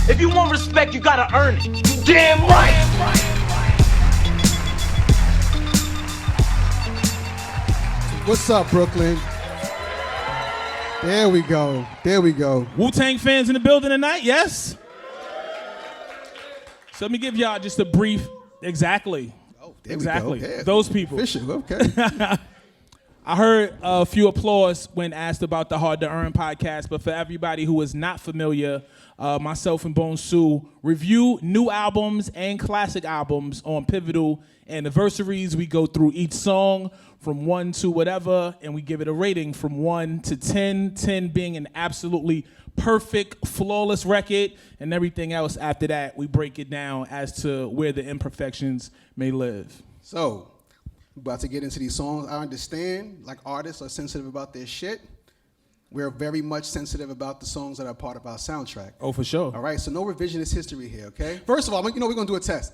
If you want respect, you gotta earn it. You damn right. What's up, Brooklyn? There we go. There we go. Wu-Tang fans in the building tonight, yes? So let me give y'all just a brief, exactly. Oh, there exactly. We go. Yeah. Those people. Official, okay. I heard a few applause when asked about the Hard to Earn podcast, but for everybody who is not familiar, myself and Bonsu review new albums and classic albums on pivotal anniversaries. We go through each song from 1 to whatever, and we give it a rating from 1 to 10, 10 being an absolutely perfect, flawless record, and everything else after that, we break it down as to where the imperfections may live. So, we're about to get into these songs. I understand, like, artists are sensitive about their shit. We're very much sensitive about the songs that are part of our soundtrack. Oh, for sure. All right, so no revisionist history here, okay? First of all, we're going to do a test.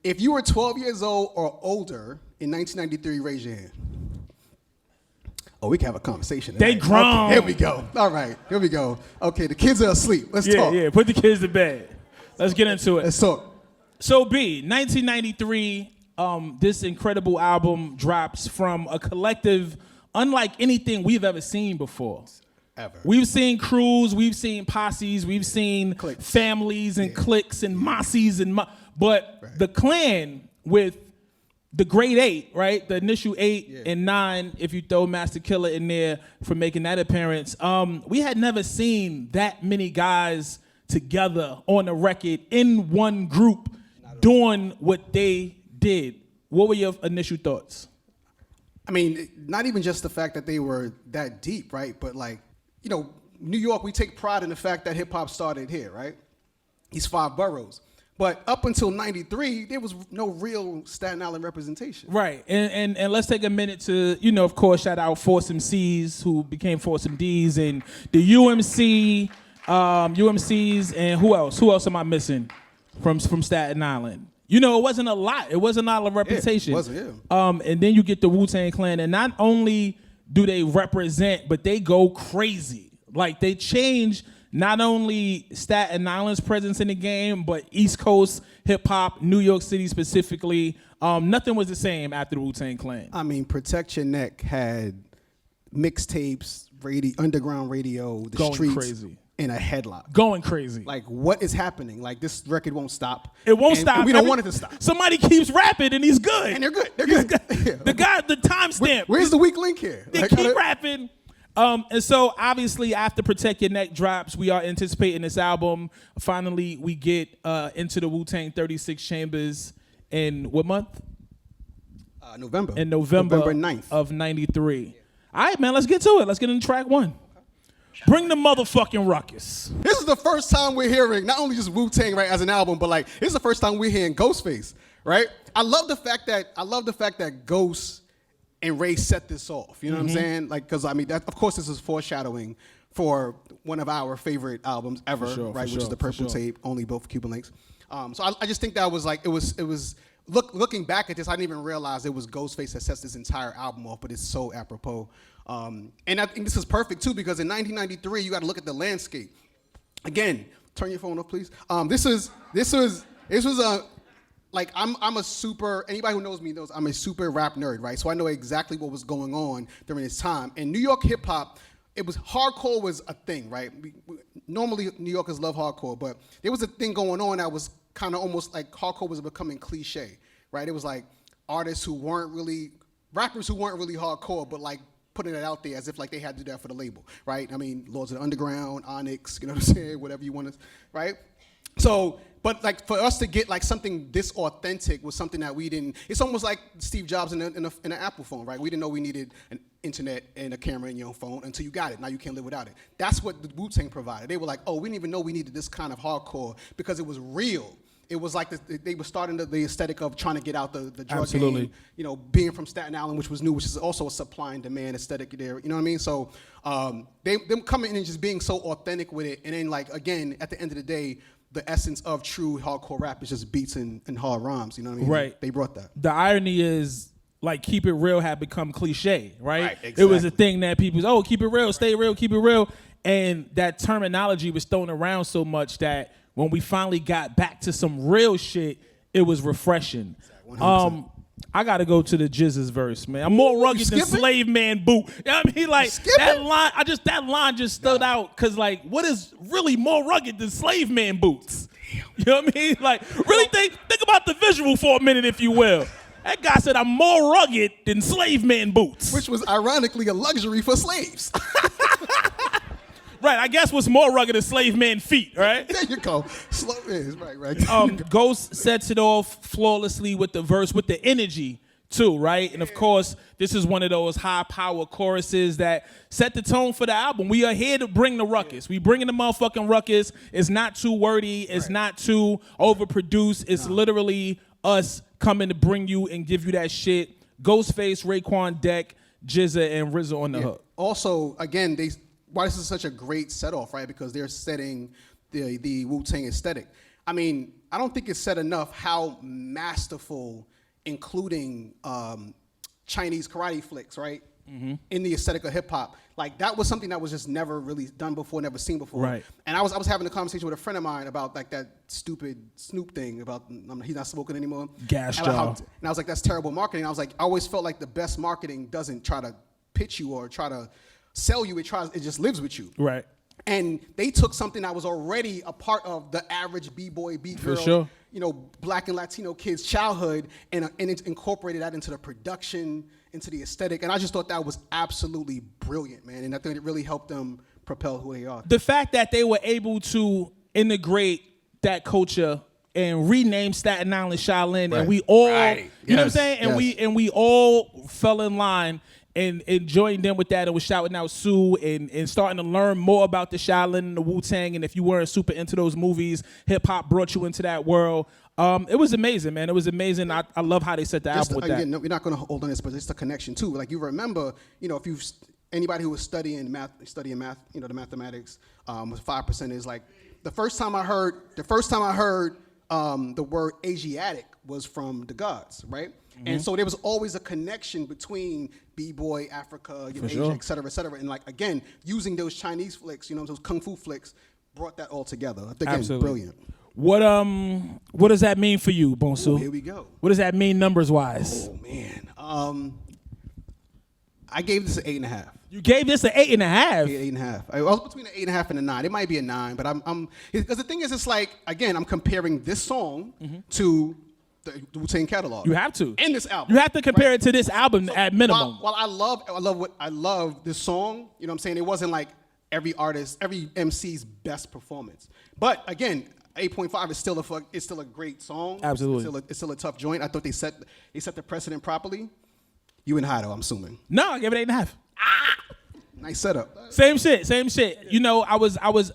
If you were 12 years old or older in 1993, raise your hand. Oh, we can have a conversation tonight. They grown. Okay, here we go. All right, here we go. Okay, the kids are asleep. Let's talk. Yeah, put the kids to bed. Let's get into it. Let's talk. So, B, 1993, this incredible album drops from a collective unlike anything we've ever seen before. Ever. We've seen crews, we've seen posses, we've seen families and cliques and mosses but the clan with the grade 8, right? The initial 8 and 9, if you throw Master Killa in there for making that appearance. We had never seen that many guys together on a record in one group doing what they did. What were your initial thoughts? I mean, not even just the fact that they were that deep, right? But like, you know, New York, we take pride in the fact that hip hop started here, right? These 5 boroughs. But up until 93, there was no real Staten Island representation. Right, and let's take a minute to, you know, of course, shout out Force MCs who became Force MDs and the UMCs and who else? Who else am I missing from Staten Island? You know, it wasn't a lot. It wasn't a lot of representation. Yeah, it wasn't, yeah. And then you get the Wu-Tang Clan, and not only do they represent, but they go crazy. Like, they change not only Staten Island's presence in the game, but East Coast hip-hop, New York City specifically. Nothing was the same after the Wu-Tang Clan. I mean, Protect Your Neck had mixtapes, underground radio, the going streets, crazy. In a headlock. Going crazy. Like, what is happening? Like, this record won't stop. It won't stop. And we don't want it to stop. Somebody keeps rapping, and he's good. And they're good. They're good. The guy, the timestamp. Where's the weak link here? They keep rapping. And so, obviously, after Protect Your Neck drops, we are anticipating this album. Finally, we get into the Wu-Tang 36 Chambers in what month? November. In November 9th. of 93. Yeah. All right, man, let's get to it. Let's get into track 1. Bring the motherfucking ruckus. This is the first time we're hearing not only just Wu-Tang, right, as an album, but like this is the first time we're hearing Ghostface, right? I love the fact that Ghost and Ray set this off. You know what I'm saying? Like, because I mean, that, of course, this is foreshadowing for one of our favorite albums ever, right? Which is the Purple Tape, only built for Cuban links. So I just think that was like it was. Looking back at this, I didn't even realize it was Ghostface that sets this entire album off, but it's so apropos. And I think this is perfect too because in 1993, you got to look at the landscape. Again, turn your phone off, please. This was a like I'm a super, anybody who knows me knows I'm a super rap nerd, right? So I know exactly what was going on during this time. And New York hip hop, hardcore was a thing, right? Normally New Yorkers love hardcore, but there was a thing going on that was kind of almost like hardcore was becoming cliche, right? It was like rappers who weren't really hardcore, but like putting it out there as if like they had to do that for the label, right? I mean, Lords of the Underground, Onyx, you know what I'm saying? Whatever you want to, right? So, but like for us to get like something this authentic was something that we didn't. It's almost like Steve Jobs in an Apple phone, right? We didn't know we needed an internet and a camera in your own phone until you got it. Now you can't live without it. That's what the Wu-Tang provided. They were like, oh, we didn't even know we needed this kind of hardcore because it was real. It was like they were starting the aesthetic of trying to get out the drug game. You know, being from Staten Island, which was new, which is also a supply and demand aesthetic there. You know what I mean? So them coming in and just being so authentic with it, and then like again, at the end of the day, the essence of true hardcore rap is just beats and hard rhymes. You know what I mean? Right. They brought that. The irony is, like, keep it real had become cliche, right? Exactly. It was a thing that people, keep it real, stay real, keep it real. And that terminology was thrown around so much that when we finally got back to some real shit, it was refreshing. 100%. I gotta go to the Jizz's verse, man. I'm more rugged than Slave Man Boot. You know what I mean? Like that line, that line just stood out because like, what is really more rugged than Slave Man Boots? You know what I mean? Like, really think about the visual for a minute, if you will. That guy said, I'm more rugged than Slave Man Boots. Which was ironically a luxury for slaves. Right, I guess what's more rugged than Slave Man feet, right? There you go. Right. Ghost sets it off flawlessly with the verse, with the energy too, right? And of course, this is one of those high power choruses that set the tone for the album. We are here to bring the ruckus. We bringing the motherfucking ruckus. It's not too wordy. It's not too overproduced. It's literally us coming to bring you and give you that shit. Ghostface, Raekwon, Deck, Jizza, and RZA on the hook. Also, again, why this is such a great set off, right? Because they're setting the Wu-Tang aesthetic. I mean, I don't think it's said enough how masterful including Chinese karate flicks, right? Mm-hmm. In the aesthetic of hip hop. Like that was something that was just never really done before, never seen before. Right. And I was having a conversation with a friend of mine about like that stupid Snoop thing about he's not smoking anymore. Gas and jaw. And I was like, that's terrible marketing. I was like, I always felt like the best marketing doesn't try to pitch you or try to sell you. It just lives with you. Right. And they took something that was already a part of the average b-boy, b-girl, For sure. you know, black and Latino kids' childhood, and it incorporated that into the production, into the aesthetic, and I just thought that was absolutely brilliant, man, and I think it really helped them propel who they are. The fact that they were able to integrate that culture and rename Staten Island Shaolin, and we all, you know what I'm saying, and we all fell in line and joined them with that, and was shouting out Sue and starting to learn more about the Shaolin and the Wu-Tang. And if you weren't super into those movies, hip hop brought you into that world. It was amazing, man. It was amazing. I love how they set the album with that. No, we're not going to hold on this, but it's the connection too. Like you remember, you know, if anybody who was studying math, you know, the mathematics, was 5% is like the first time I heard the word Asiatic was from the gods, right? Mm-hmm. And so there was always a connection between B-boy, Africa, you know, Asia, et cetera, and like again, using those Chinese flicks, you know, those kung fu flicks, brought that all together. I think it's brilliant. What does that mean for you, Bonsu? Here we go. What does that mean numbers wise? Oh man, I gave this an 8.5. You gave this an 8.5. 8.5. I was between an 8.5 and a 9. It might be a 9, but I'm because the thing is, it's like again, I'm comparing this song to the Wu-Tang catalog. You have to. In this album. You have to compare it to this album at minimum. While I love this song, you know what I'm saying? It wasn't like every artist, every MC's best performance. But again, 8.5 is still a great song. Absolutely. It's still a tough joint. I thought they set the precedent properly. You and Hido, I'm assuming. No, I gave it 8.5. Nice setup. Same shit. You know, I was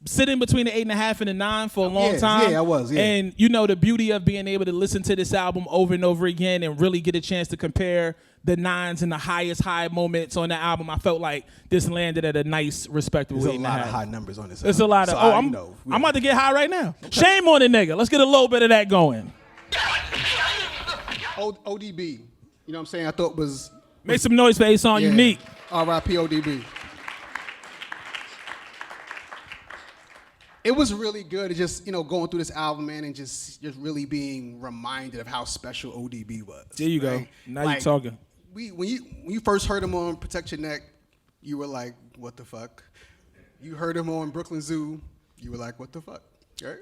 sitting between the 8.5 and the 9 for a long time. Yeah, I was. Yeah. And you know, the beauty of being able to listen to this album over and over again and really get a chance to compare the 9s and the highest high moments on the album, I felt like this landed at a nice, respectable 8.5. There's a lot of high numbers on this album. It's a lot of. I'm about to get high right now. Okay. Shame on the nigga. Let's get a little bit of that going. ODB. You know what I'm saying? I thought was make some noise for A-Song Unique. R.I.P. ODB. It was really good to just, you know, going through this album, man, and just really being reminded of how special ODB was. There you go. Now you're talking. When you first heard him on Protect Your Neck, you were like, what the fuck? You heard him on Brooklyn Zoo, you were like, what the fuck? Right?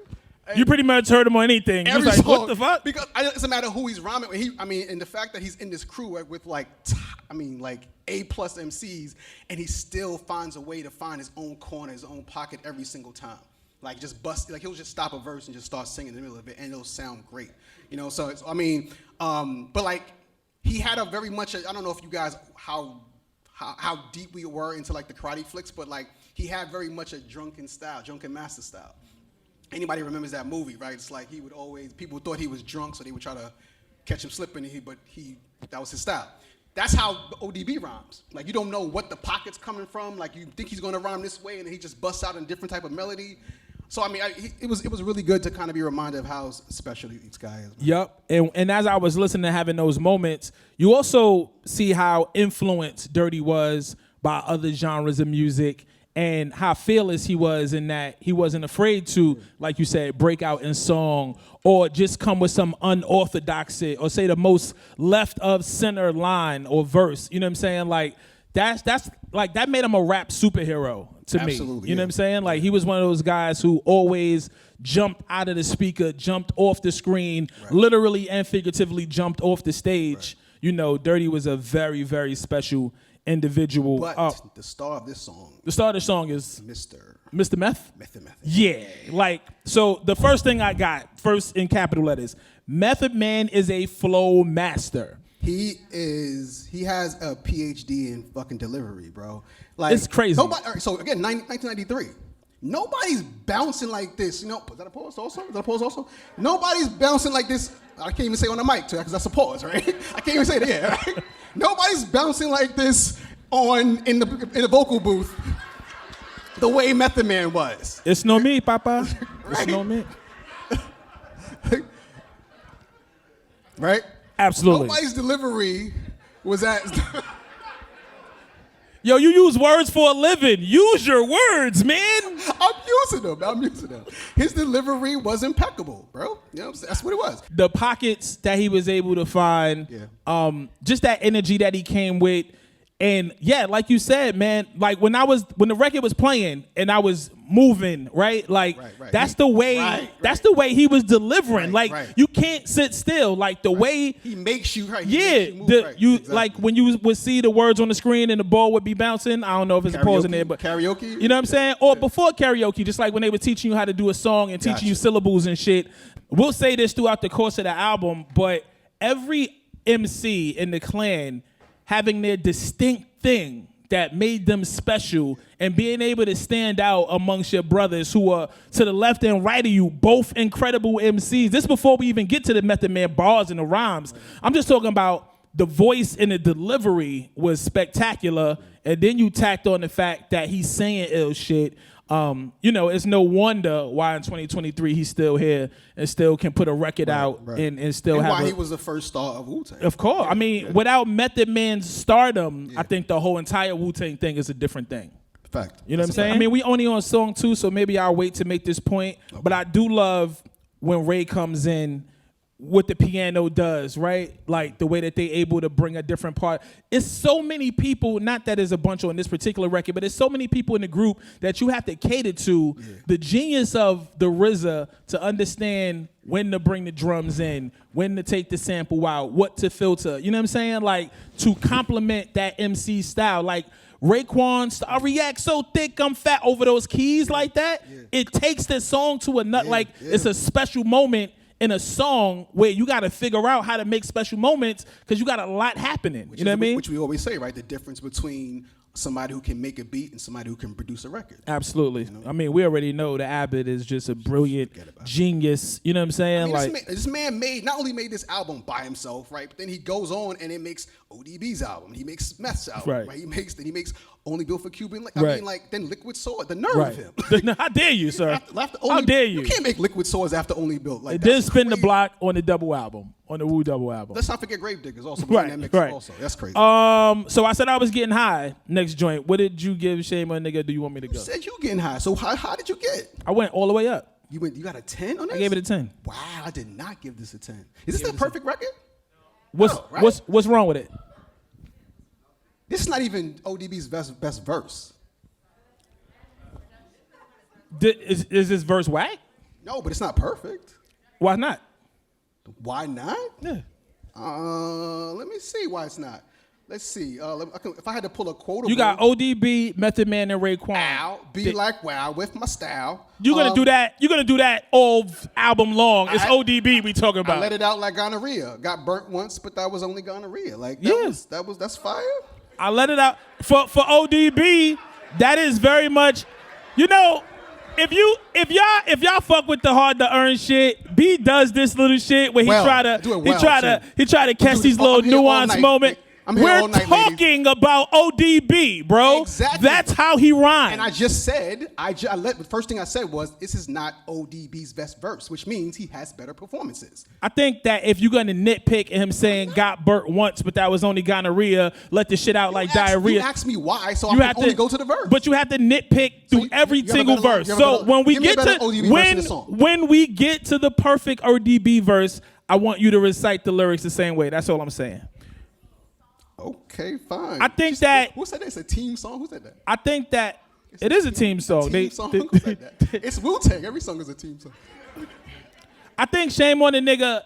You pretty much heard him on anything. You was like, what the fuck? Because it doesn't matter who he's rhyming with. And the fact that he's in this crew with like A+ MCs, and he still finds a way to find his own corner, his own pocket every single time. Like just bust, like he'll just stop a verse and just start singing in the middle of it, and it'll sound great, you know. So but like he had a very much. I don't know if you guys how deep we were into like the karate flicks, but like he had very much a drunken master style. Anybody remembers that movie, right? It's like he would always, people thought he was drunk, so they would try to catch him slipping, that was his style. That's how ODB rhymes. Like you don't know what the pocket's coming from. Like you think he's gonna rhyme this way, and then he just busts out in a different type of melody. So I mean, it was really good to kind of be reminded of how special each guy is. Yep, and as I was listening to having those moments, you also see how influenced Dirty was by other genres of music, and how fearless he was in that he wasn't afraid to, like you said, break out in song or just come with some unorthodox shit or say the most left of center line or verse. You know what I'm saying? Like that's like that made him a rap superhero to me. Absolutely, You know what I'm saying? Like he was one of those guys who always jumped out of the speaker, jumped off the screen, literally and figuratively jumped off the stage. You know, Dirty was a very, very special individual. But the star of this song. The star of the song is Mr. Meth? Mathematic. Yeah. Like, so the first thing I got, first in capital letters, Method Man is a flow master. He has a PhD in fucking delivery, bro. Like, it's crazy. Nobody, all right, so again, 1993. Nobody's bouncing like this. You know, is that a pause also? Nobody's bouncing like this. I can't even say on the mic too, because that's a pause, right? I can't even say it here, right? Nobody's bouncing like this in the vocal booth the way Method Man was. It's no me, Papa. Right? It's no me. Right? Absolutely. Nobody's delivery was at... Yo, you use words for a living. Use your words, man. I'm using them. His delivery was impeccable, bro. You know what I'm saying? That's what it was. The pockets that he was able to find, just that energy that he came with. And yeah, like you said, man, like when the record was playing and I was moving, right? Like that's the way he was delivering. You can't sit still. Like the way he makes you right. Like when you would see the words on the screen and the ball would be bouncing. I don't know if it's a pause in there, but karaoke. You know what I'm saying? Or before karaoke, just like when they were teaching you how to do a song and teaching you syllables and shit. We'll say this throughout the course of the album, but every MC in the clan having their distinct thing that made them special and being able to stand out amongst your brothers who are to the left and right of you, both incredible MCs. This before we even get to the Method Man bars and the rhymes. I'm just talking about the voice and the delivery was spectacular, and then you tacked on the fact that he's saying ill shit. You know, it's no wonder why in 2023 he's still here and still can put a record out and still have why he was the first star of Wu-Tang. Of course. I mean, without Method Man's stardom, I think the whole entire Wu-Tang thing is a different thing. Fact. You know what I'm saying? I mean, we only on song 2, so maybe I'll wait to make this point. Okay. But I do love when Ray comes in, what the piano does, right? Like the way that they able to bring a different part. It's so many people, not that there's a bunch on this particular record, but there's so many people in the group that you have to cater to. Yeah. The genius of the RZA to understand when to bring the drums in, when to take the sample out, what to filter. You know what I'm saying? Like to complement that MC style. Like Raekwon, I react so thick, I'm fat over those keys like that. Yeah. It takes the song to a nut. It's a special moment in a song where you got to figure out how to make special moments because you got a lot happening. You know what I mean? Which we always say, right? The difference between somebody who can make a beat and somebody who can produce a record. Absolutely. You know? I mean, we already know that Abbott is just a brilliant genius. You know what I'm saying? I mean, this man not only made this album by himself, right? But then he goes on and it makes ODB's album. He makes Meth's album, right? He makes Only Built for Cuban. I mean, then Liquid Sword. The nerve of him. How dare you, sir? How dare you? You can't make Liquid Swords after Only Built. It did spin the block on the double album, on the Wu double album. Let's not forget Gravediggers also. That mix also. That's crazy. So I said I was getting high. Next joint. What did you give Shame on Nigga? Do you want me to go? You said you getting high. So how did you get? I went all the way up. You got a 10 on this? I gave it a 10. Wow, I did not give this a 10. Is this the perfect record? What's wrong with it? This is not even ODB's best verse. Is this verse whack? No, but it's not perfect. Why not? Why not? Yeah. Let me see why it's not. Let's see. If I had to pull a quotable. You got ODB, Method Man, and Raekwon. Be like wow with my style. You're gonna do that. You're gonna do that all album long. It's ODB we talking about. I let it out like gonorrhea. Got burnt once, but that was only gonorrhea. That's fire. I let it out for ODB. That is very much, you know. If y'all fuck with the hard to earn shit, B does this little shit where he try to catch these little nuanced moments. I'm here all night, ladies. talking about ODB, bro. Exactly. That's how he rhymes. And I just said, the first thing I said was, this is not ODB's best verse, which means he has better performances. I think that if you're going to nitpick him saying got burnt once, but that was only gonorrhea, let the shit out like diarrhea. You asked me why, so I can only go to the verse. But you have to nitpick through every single verse. So when we get to when we get to the perfect ODB verse, I want you to recite the lyrics the same way. That's all I'm saying. Okay, fine. I think that... Who said that? It's a team song? Who said that? I think that it is a team song. Who said that? It's Wu-Tang. Every song is a team song. I think Shame on the Nigga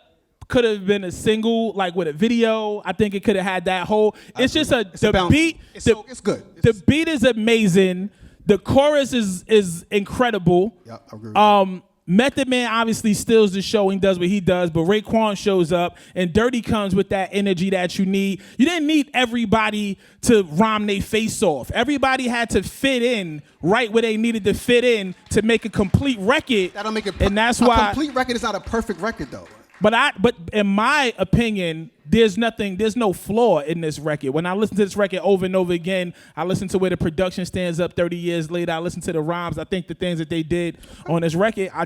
could have been a single, like with a video. I think it could have had that whole... It's just the beat... It's good. The beat is amazing. The chorus is incredible. Yeah, I agree with that. Method Man obviously steals the show and does what he does, but Raekwon shows up, and Dirty comes with that energy that you need. You didn't need everybody to rhyme their face off. Everybody had to fit in right where they needed to fit in to make a complete record. That'll make it. And that's a why complete record is not a perfect record, though. But in my opinion, there's no flaw in this record. When I listen to this record over and over again, I listen to where the production stands up 30 years later. I listen to the rhymes. I think the things that they did on this record, I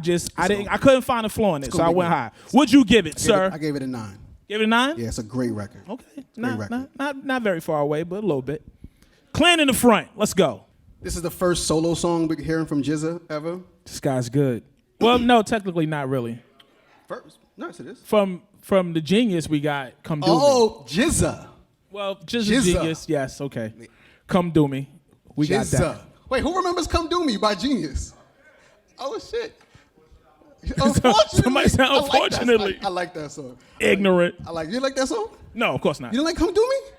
couldn't find a flaw in it, so I went high. What'd you give it, sir? I gave it a 9. Give it a 9? Yeah, it's a great record. Okay, not very far away, but a little bit. Clan in the front. Let's go. This is the first solo song we're hearing from GZA ever. This guy's good. Well, no, technically not really. First. Nice, it is. From the Genius, we got Come Do Me. Oh, GZA. Well, GZA Genius, yes, okay. Come Do Me. We got that. Wait, who remembers Come Do Me by Genius? Oh, shit. Somebody said unfortunately. I like that song. Ignorant. You like that song? No, of course not. You don't like Come Do Me?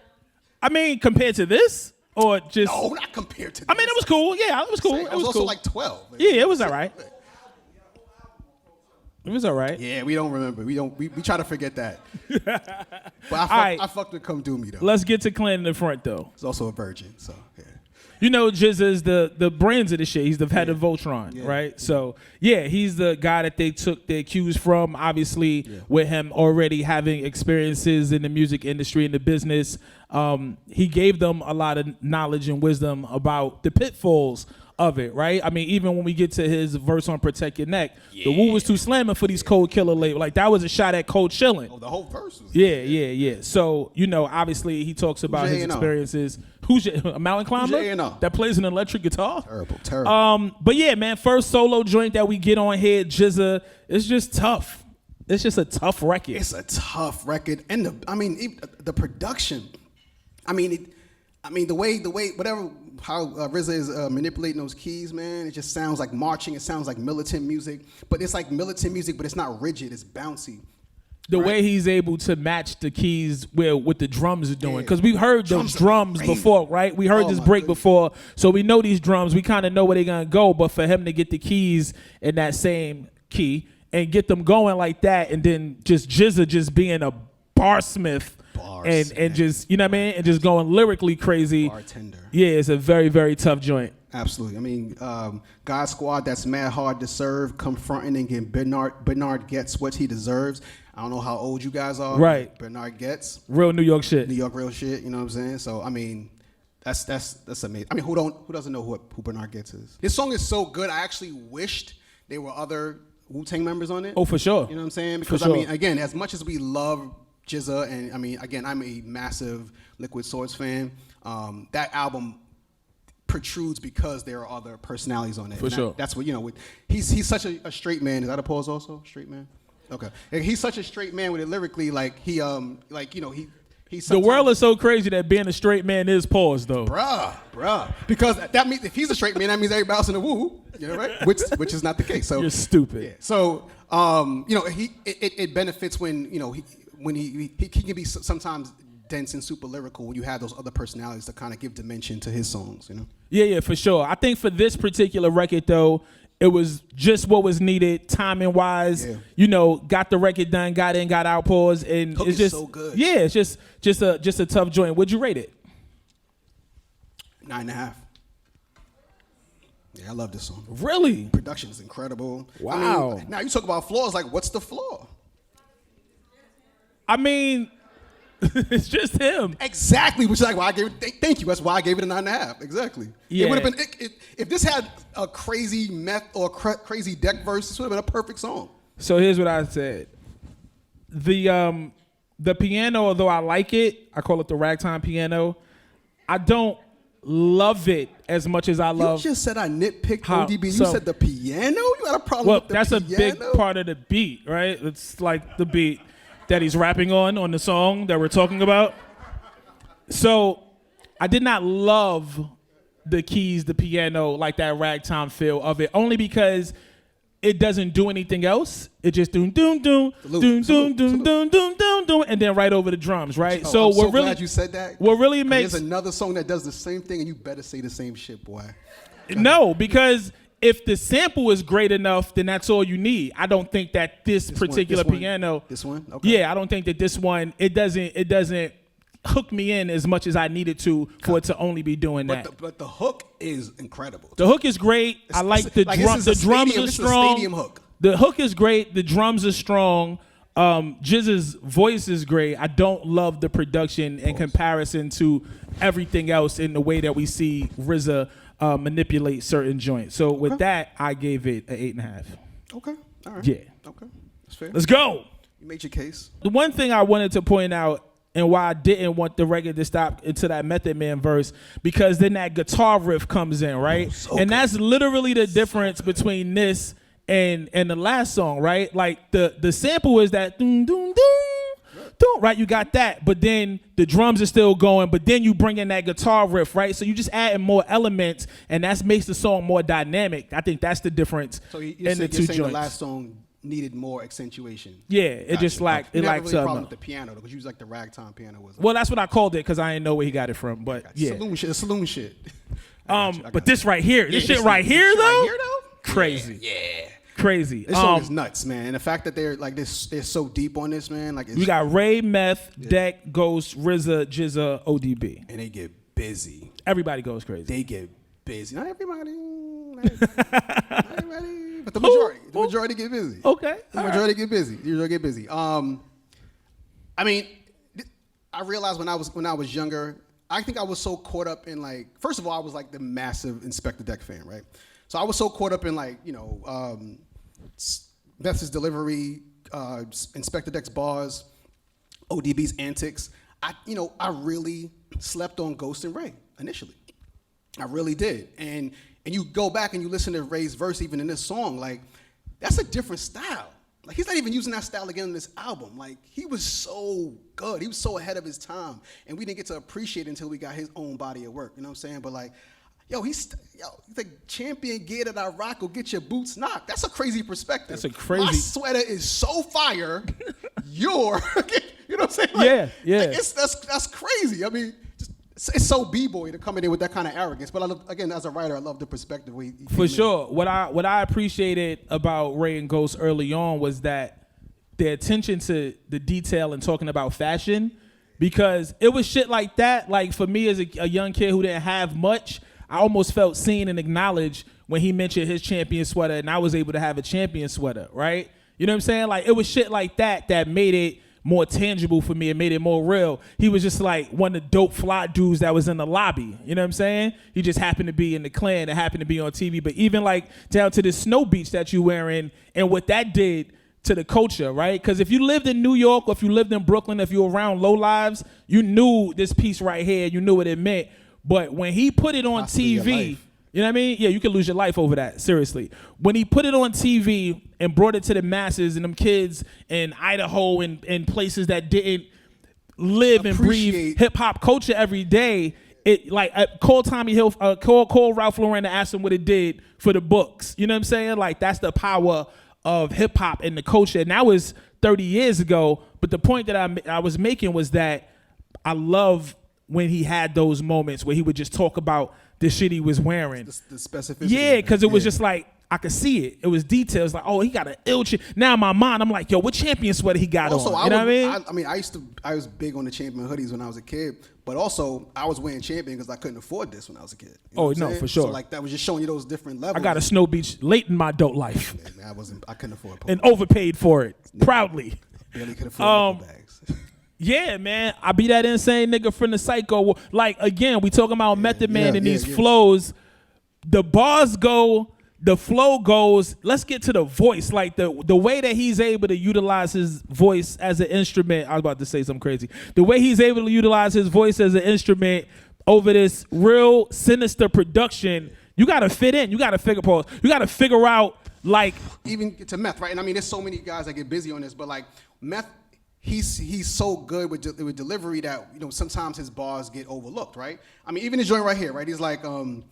I mean, compared to this? Or just... No, not compared to this. I mean, it was cool. Yeah, it was cool. It was also like 12. Yeah, it was all right. It was all right. Yeah, we don't remember. We try to forget that. But I fucked with Come Do Me, though. Let's get to Clan in the front, though. He's also a virgin, so, yeah. You know, GZA is the brains of the shit. He's the head of Voltron, right? So, yeah, he's the guy that they took their cues from, obviously, with him already having experiences in the music industry and the business. He gave them a lot of knowledge and wisdom about the pitfalls of it, right? I mean, even when we get to his verse on Protect Your Neck, the Wu was too slamming for these Cold Killer labels. Like, that was a shot at Cold Chillin'. Oh, the whole verse was Yeah. So, you know, obviously he talks about his experiences. Who's a mountain climber that plays an electric guitar? Terrible. But yeah, man, first solo joint that we get on here, GZA, it's just tough. It's just a tough record. It's a tough record. And the production. The way whatever how RZA is manipulating those keys, man, it just sounds like marching. It sounds like militant music, but it's like militant music, but it's not rigid. It's bouncy. The way he's able to match the keys what the drums are doing, because we heard those drums before, right? We heard this break before, so we know these drums. We kind of know where they're gonna go, but for him to get the keys in that same key and get them going like that, and then just GZA just being a barsmith. And just, you know what I mean? And just going lyrically crazy. Bartender. Yeah, it's a very, very tough joint. Absolutely. I mean, God Squad, that's mad hard to serve. Confronting and getting Bernard gets what he deserves. I don't know how old you guys are. Right. Bernard gets. Real New York shit. New York real shit, you know what I'm saying? So, I mean, that's amazing. I mean, who doesn't know who Bernard Gets is? This song is so good, I actually wished there were other Wu-Tang members on it. Oh, for sure. You know what I'm saying? Because, I mean, again, as much as we love GZA, and I mean, again, I'm a massive Liquid Swords fan. That album protrudes because there are other personalities on it. For sure. That's what, you know, he's such a straight man. Is that a pause also? Straight man? Okay. And he's such a straight man with it lyrically, like he's the world is so crazy that being a straight man is pause, though. Bruh. Because that means if he's a straight man, that means everybody else in the Wu, you know, right? Which is not the case. So you're stupid. Yeah. So you know, it benefits when, you know, he can be sometimes dense and super lyrical when you have those other personalities to kind of give dimension to his songs, you know? Yeah, for sure. I think for this particular record, though, it was just what was needed, timing wise. Yeah. You know, got the record done, got in, got out, pause, and Hook it's just so good. Yeah, it's just a tough joint. Would you rate it? 9.5. Yeah, I love this song. Really? Production is incredible. Wow. I mean, now you talk about flaws. Like, what's the flaw? I mean, It's just him. Exactly, which is like why I gave it. Thank you. That's why I gave it a 9.5. Exactly. Yeah. It would have been if this had a crazy meth or crazy deck verse. This would have been a perfect song. So here's what I said. The piano, although I like it, I call it the ragtime piano. I don't love it as much as I love. You just said I nitpicked how, ODB. You so, said the piano. You got a problem well, with the that's piano? a big part of the beat, right? It's like the beat that he's rapping on the song that we're talking about. So I did not love the keys, the piano, like that ragtime feel of it, only because it doesn't do anything else. It just doom doom doom doom doom doom doom doom doom doom, and then right over the drums, right? Oh, I'm so really glad you said that. What really makes there's another song that does the same thing, and you better say the same shit, boy. No, because if the sample is great enough, then that's all you need. I don't think that this particular piano. This one, okay. Yeah, I don't think that this one. It doesn't hook me in as much as I needed to for it to only be doing that. But the hook is incredible. The hook is great. I like the drum. The drums are strong. Stadium hook. The hook is great. The drums are strong. Jizz's voice is great. I don't love the production in comparison to everything else in the way that we see RZA manipulate certain joints. So with that, I gave it an 8.5. Okay. All right. Yeah. Okay. That's fair. Let's go. You made your case. The one thing I wanted to point out and why I didn't want the record to stop into that Method Man verse, because then that guitar riff comes in, right? And that's literally the difference between this and the last song, right? Like the sample is that doom doom doom doom, right? You got that, but then the drums are still going, but then you bring in that guitar riff, right? So you just adding more elements, and that makes the song more dynamic. I think that's the difference in the two joints. The last song needed more accentuation. Yeah, it just lacked. It lacked really problem with the piano though, because you use like the ragtime piano. Well, that's what I called it because I didn't know where he got it from. But yeah, saloon shit. But this right here, this shit right here though, crazy. Yeah. Crazy. This song is nuts, man. And the fact that they're like this, they're so deep on this, man. Like we got Ray, Meth, Deck, Ghost, RZA, Jizza, ODB, and they get busy. Everybody goes crazy. They get busy. Not everybody. Not everybody. But the majority get busy. Okay. The majority get busy. The majority get busy. I mean, I realized when I was younger, I think I was so caught up in like, first of all, I was like the massive Inspector Deck fan, right? So I was so caught up in like, you know, Beth's delivery, Inspector Deck's bars, ODB's antics. I really slept on Ghost and Ray initially. I really did. And you go back and you listen to Ray's verse even in this song, like, that's a different style. Like, he's not even using that style again in this album. Like, he was so good. He was so ahead of his time. And we didn't get to appreciate it until we got his own body of work. You know what I'm saying? But like, he's like, champion gear that I rock will get your boots knocked. That's a crazy perspective. That's a crazy. My sweater is so fire. You know what I'm saying? Like, yeah. Like, that's crazy. I mean, it's so b-boy to come in there with that kind of arrogance. But again, as a writer, I love the perspective. For sure. What I appreciated about Ray and Ghost early on was that their attention to the detail and talking about fashion, because it was shit like that. Like, for me as a young kid who didn't have much, I almost felt seen and acknowledged when he mentioned his champion sweater and I was able to have a champion sweater, right? You know what I'm saying? Like, it was shit like that that made it more tangible for me and made it more real. He was just like one of the dope fly dudes that was in the lobby. You know what I'm saying? He just happened to be in the clan and happened to be on TV. But even like down to the snow beach that you wearing and what that did to the culture, right? Because if you lived in New York or if you lived in Brooklyn, if you were around low lives, you knew this piece right here, you knew what it meant. But when he put it on TV, you know what I mean? Yeah, you could lose your life over that, seriously. When he put it on TV and brought it to the masses and them kids in Idaho and places that didn't live and breathe hip-hop culture every day, it like call Tommy Hill, call Ralph Lauren to ask him what it did for the books. You know what I'm saying? Like, that's the power of hip-hop and the culture. And that was 30 years ago. But the point that I was making was that I love when he had those moments where he would just talk about the shit he was wearing. The specificity. Yeah, because it was just like, I could see it. It was details like, oh, he got an ill shit. Now in my mind, I'm like, yo, what champion sweater he got also, on? You know what I mean? I was big on the champion hoodies when I was a kid, but also I was wearing champion because I couldn't afford this when I was a kid. You know what I'm saying? For sure. So like, that was just showing you those different levels. I got a Snow Beach late in my adult life. Man, I couldn't afford it. And overpaid for it, proudly. Barely could afford bags. Yeah, man. I be that insane nigga from the Psycho. Like, again, we talking about Method Man and these flows. The bars go, the flow goes. Let's get to the voice. Like, the way that he's able to utilize his voice as an instrument. I was about to say something crazy. The way he's able to utilize his voice as an instrument over this real sinister production, you got to fit in. You got to figure out, like. Even to Meth, right? And I mean, there's so many guys that get busy on this, but like, Meth, he's so good with delivery that, you know, sometimes his bars get overlooked, right? I mean, even the joint right here, right? He's like, you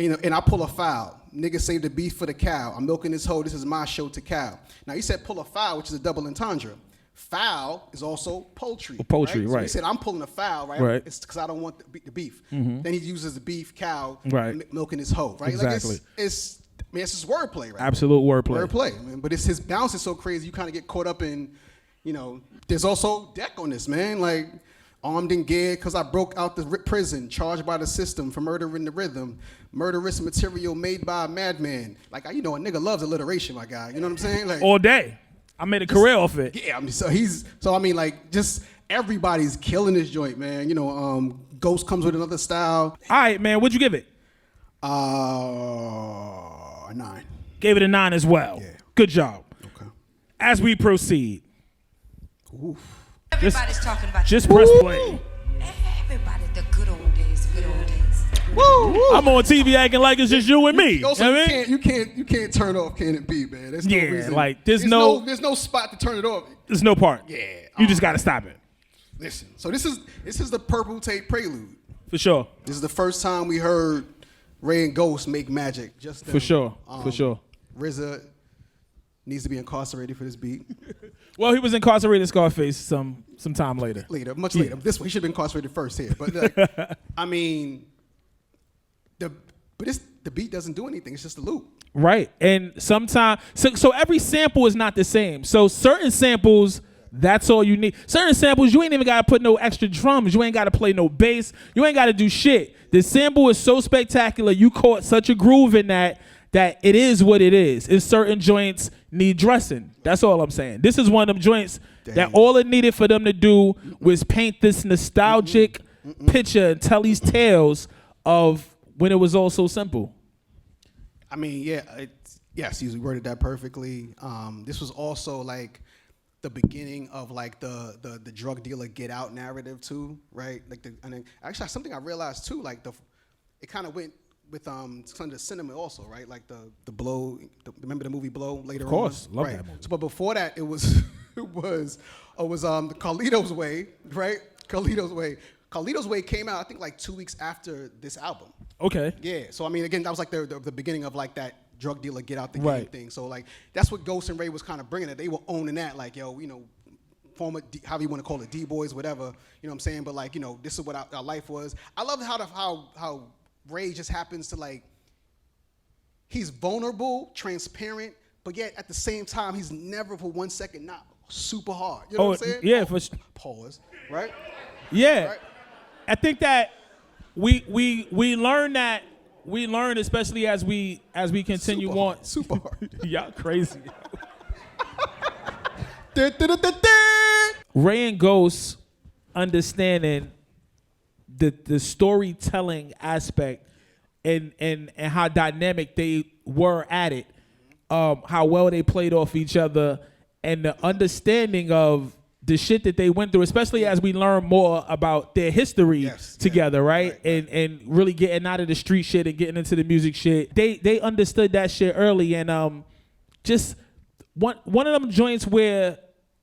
know, and I pull a foul. Nigga save the beef for the cow. I'm milking this hoe. This is my show to cow. Now, he said pull a foul, which is a double entendre. Foul is also poultry. Poultry, right? So he said, I'm pulling a foul, right? Right. It's because I don't want the beef. Then he uses the beef, cow, right, milking his hoe, right? Exactly. Like it's just wordplay, right? Absolute wordplay. Wordplay, man. But his bounce is so crazy, you kind of get caught up in, you know, there's also deck on this, man. Like, armed and geared because I broke out the prison, charged by the system for murdering the rhythm, murderous material made by a madman. Like, you know, a nigga loves alliteration, my guy. You know what I'm saying? Like, all day. I made a career off it. Yeah, I mean, so I mean, like, just everybody's killing this joint, man. You know, Ghost comes with another style. All right, man, what'd you give it? A 9. Gave it a 9 as well. Yeah. Good job. Okay. As we proceed. Oof. Everybody's talking about just press play. Everybody, the good old days, good old days. Woo! I'm on TV acting like it's just you and me. Also, You know what I mean? you can't turn off Can It Be, man. There's no reason. Like there's no spot to turn it off. There's no part. Yeah. You just gotta stop it. Listen. So this is the Purple Tape Prelude. For sure. This is the first time we heard Ray and Ghost make magic. Just for sure. For sure. RZA needs to be incarcerated for this beat. Well, he was incarcerated Scarface some time later. Much later. This one, he should have been incarcerated first here. But like, I mean, the beat doesn't do anything. It's just a loop. Right. And sometimes, so every sample is not the same. So certain samples, that's all you need. Certain samples, you ain't even got to put no extra drums. You ain't got to play no bass. You ain't got to do shit. The sample is so spectacular. You caught such a groove in that it is what it is. And certain joints need dressing. That's all I'm saying. This is one of them joints that all it needed for them to do was paint this nostalgic picture and tell these tales of when it was all so simple. I mean, yes, you worded that perfectly. This was also like the beginning of like the drug dealer get out narrative too, right? Like actually something I realized too, like it kind of went with some of the cinema also, right? Like the Blow. Remember the movie Blow later on? Of course, love right. that movie. So, but before that, it was the Carlito's Way, right? Carlito's Way came out I think like 2 weeks after this album. Okay. Yeah. So I mean, again, that was like the beginning of like that drug dealer get out the game thing. So like that's what Ghost and Ray was kind of bringing it. They were owning that, like, yo, you know, former however you want to call it, D-boys, whatever. You know what I'm saying? But like, you know, this is what our life was. I love how Ray just happens to like, he's vulnerable, transparent, but yet at the same time, he's never for 1 second not super hard. You know what I'm saying? Yeah, pause, right? Yeah. Right? I think that we learn that. We learn, especially as we continue super on. Hard, super hard. Y'all crazy. Ray and Ghost understanding the storytelling aspect and how dynamic they were at it, how well they played off each other, and the understanding of the shit that they went through, especially as we learn more about their history together, right? And really getting out of the street shit and getting into the music shit. They understood that shit early, and just one of them joints where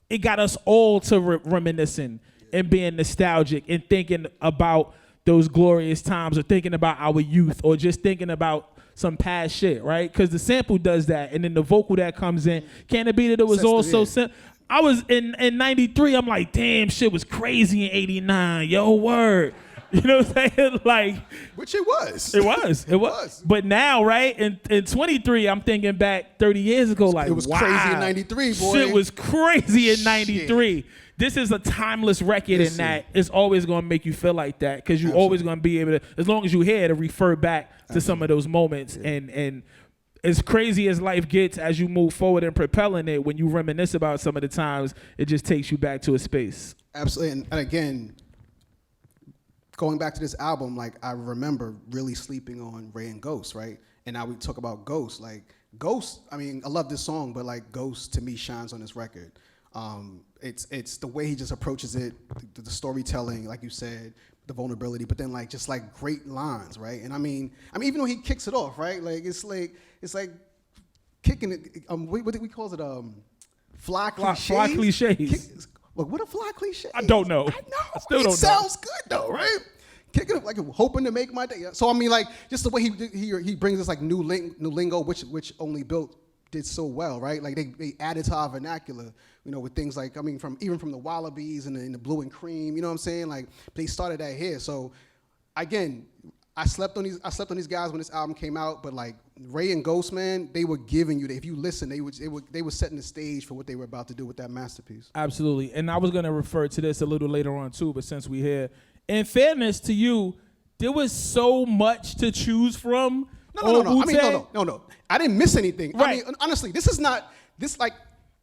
it got us all to reminiscing and being nostalgic and thinking about those glorious times, or thinking about our youth, or just thinking about some past shit, right? Because the sample does that, and then the vocal that comes in. Can it be that it was all so simple? I was in 93, I'm like, damn, shit was crazy in 89. Yo, word. You know what I'm saying? Like, which it was. It was. But now, right, in 23, I'm thinking back 30 years ago, like, it was wow, crazy in 93, boy. Shit was crazy in 93. Shit. This is a timeless record in that it's always going to make you feel like that, because you're always going to be able to, as long as you're here, to refer back to some of those moments. And as crazy as life gets, as you move forward and propelling it, when you reminisce about some of the times, it just takes you back to a space. Absolutely, and again, going back to this album, like I remember really sleeping on Ray and Ghost, right? And now we talk about Ghost. Like Ghost, I mean, I love this song, but like Ghost to me shines on this record. It's the way he just approaches it, the storytelling, like you said, the vulnerability, but then like just like great lines, right? And I mean even though he kicks it off, right? Like it's like kicking it. What we call it? Fly cliches. Fly cliches. Look, what a fly cliche. I don't know. I know. I still don't know. Sounds good though, right? Kicking it like hoping to make my day. So I mean, like just the way he brings us like new lingo, which only Built did so well, right? Like they added to our vernacular, you know, with things like from the Wallabies and the Blue and Cream, you know what I'm saying? Like they started that here. So again, I slept on these guys when this album came out, but like Ray and Ghost, man, they were giving you. If you listen, they were setting the stage for what they were about to do with that masterpiece. Absolutely, and I was gonna refer to this a little later on too, but since we're here, in fairness to you, there was so much to choose from. No. I mean, no. I didn't miss anything. Right. I mean, honestly, like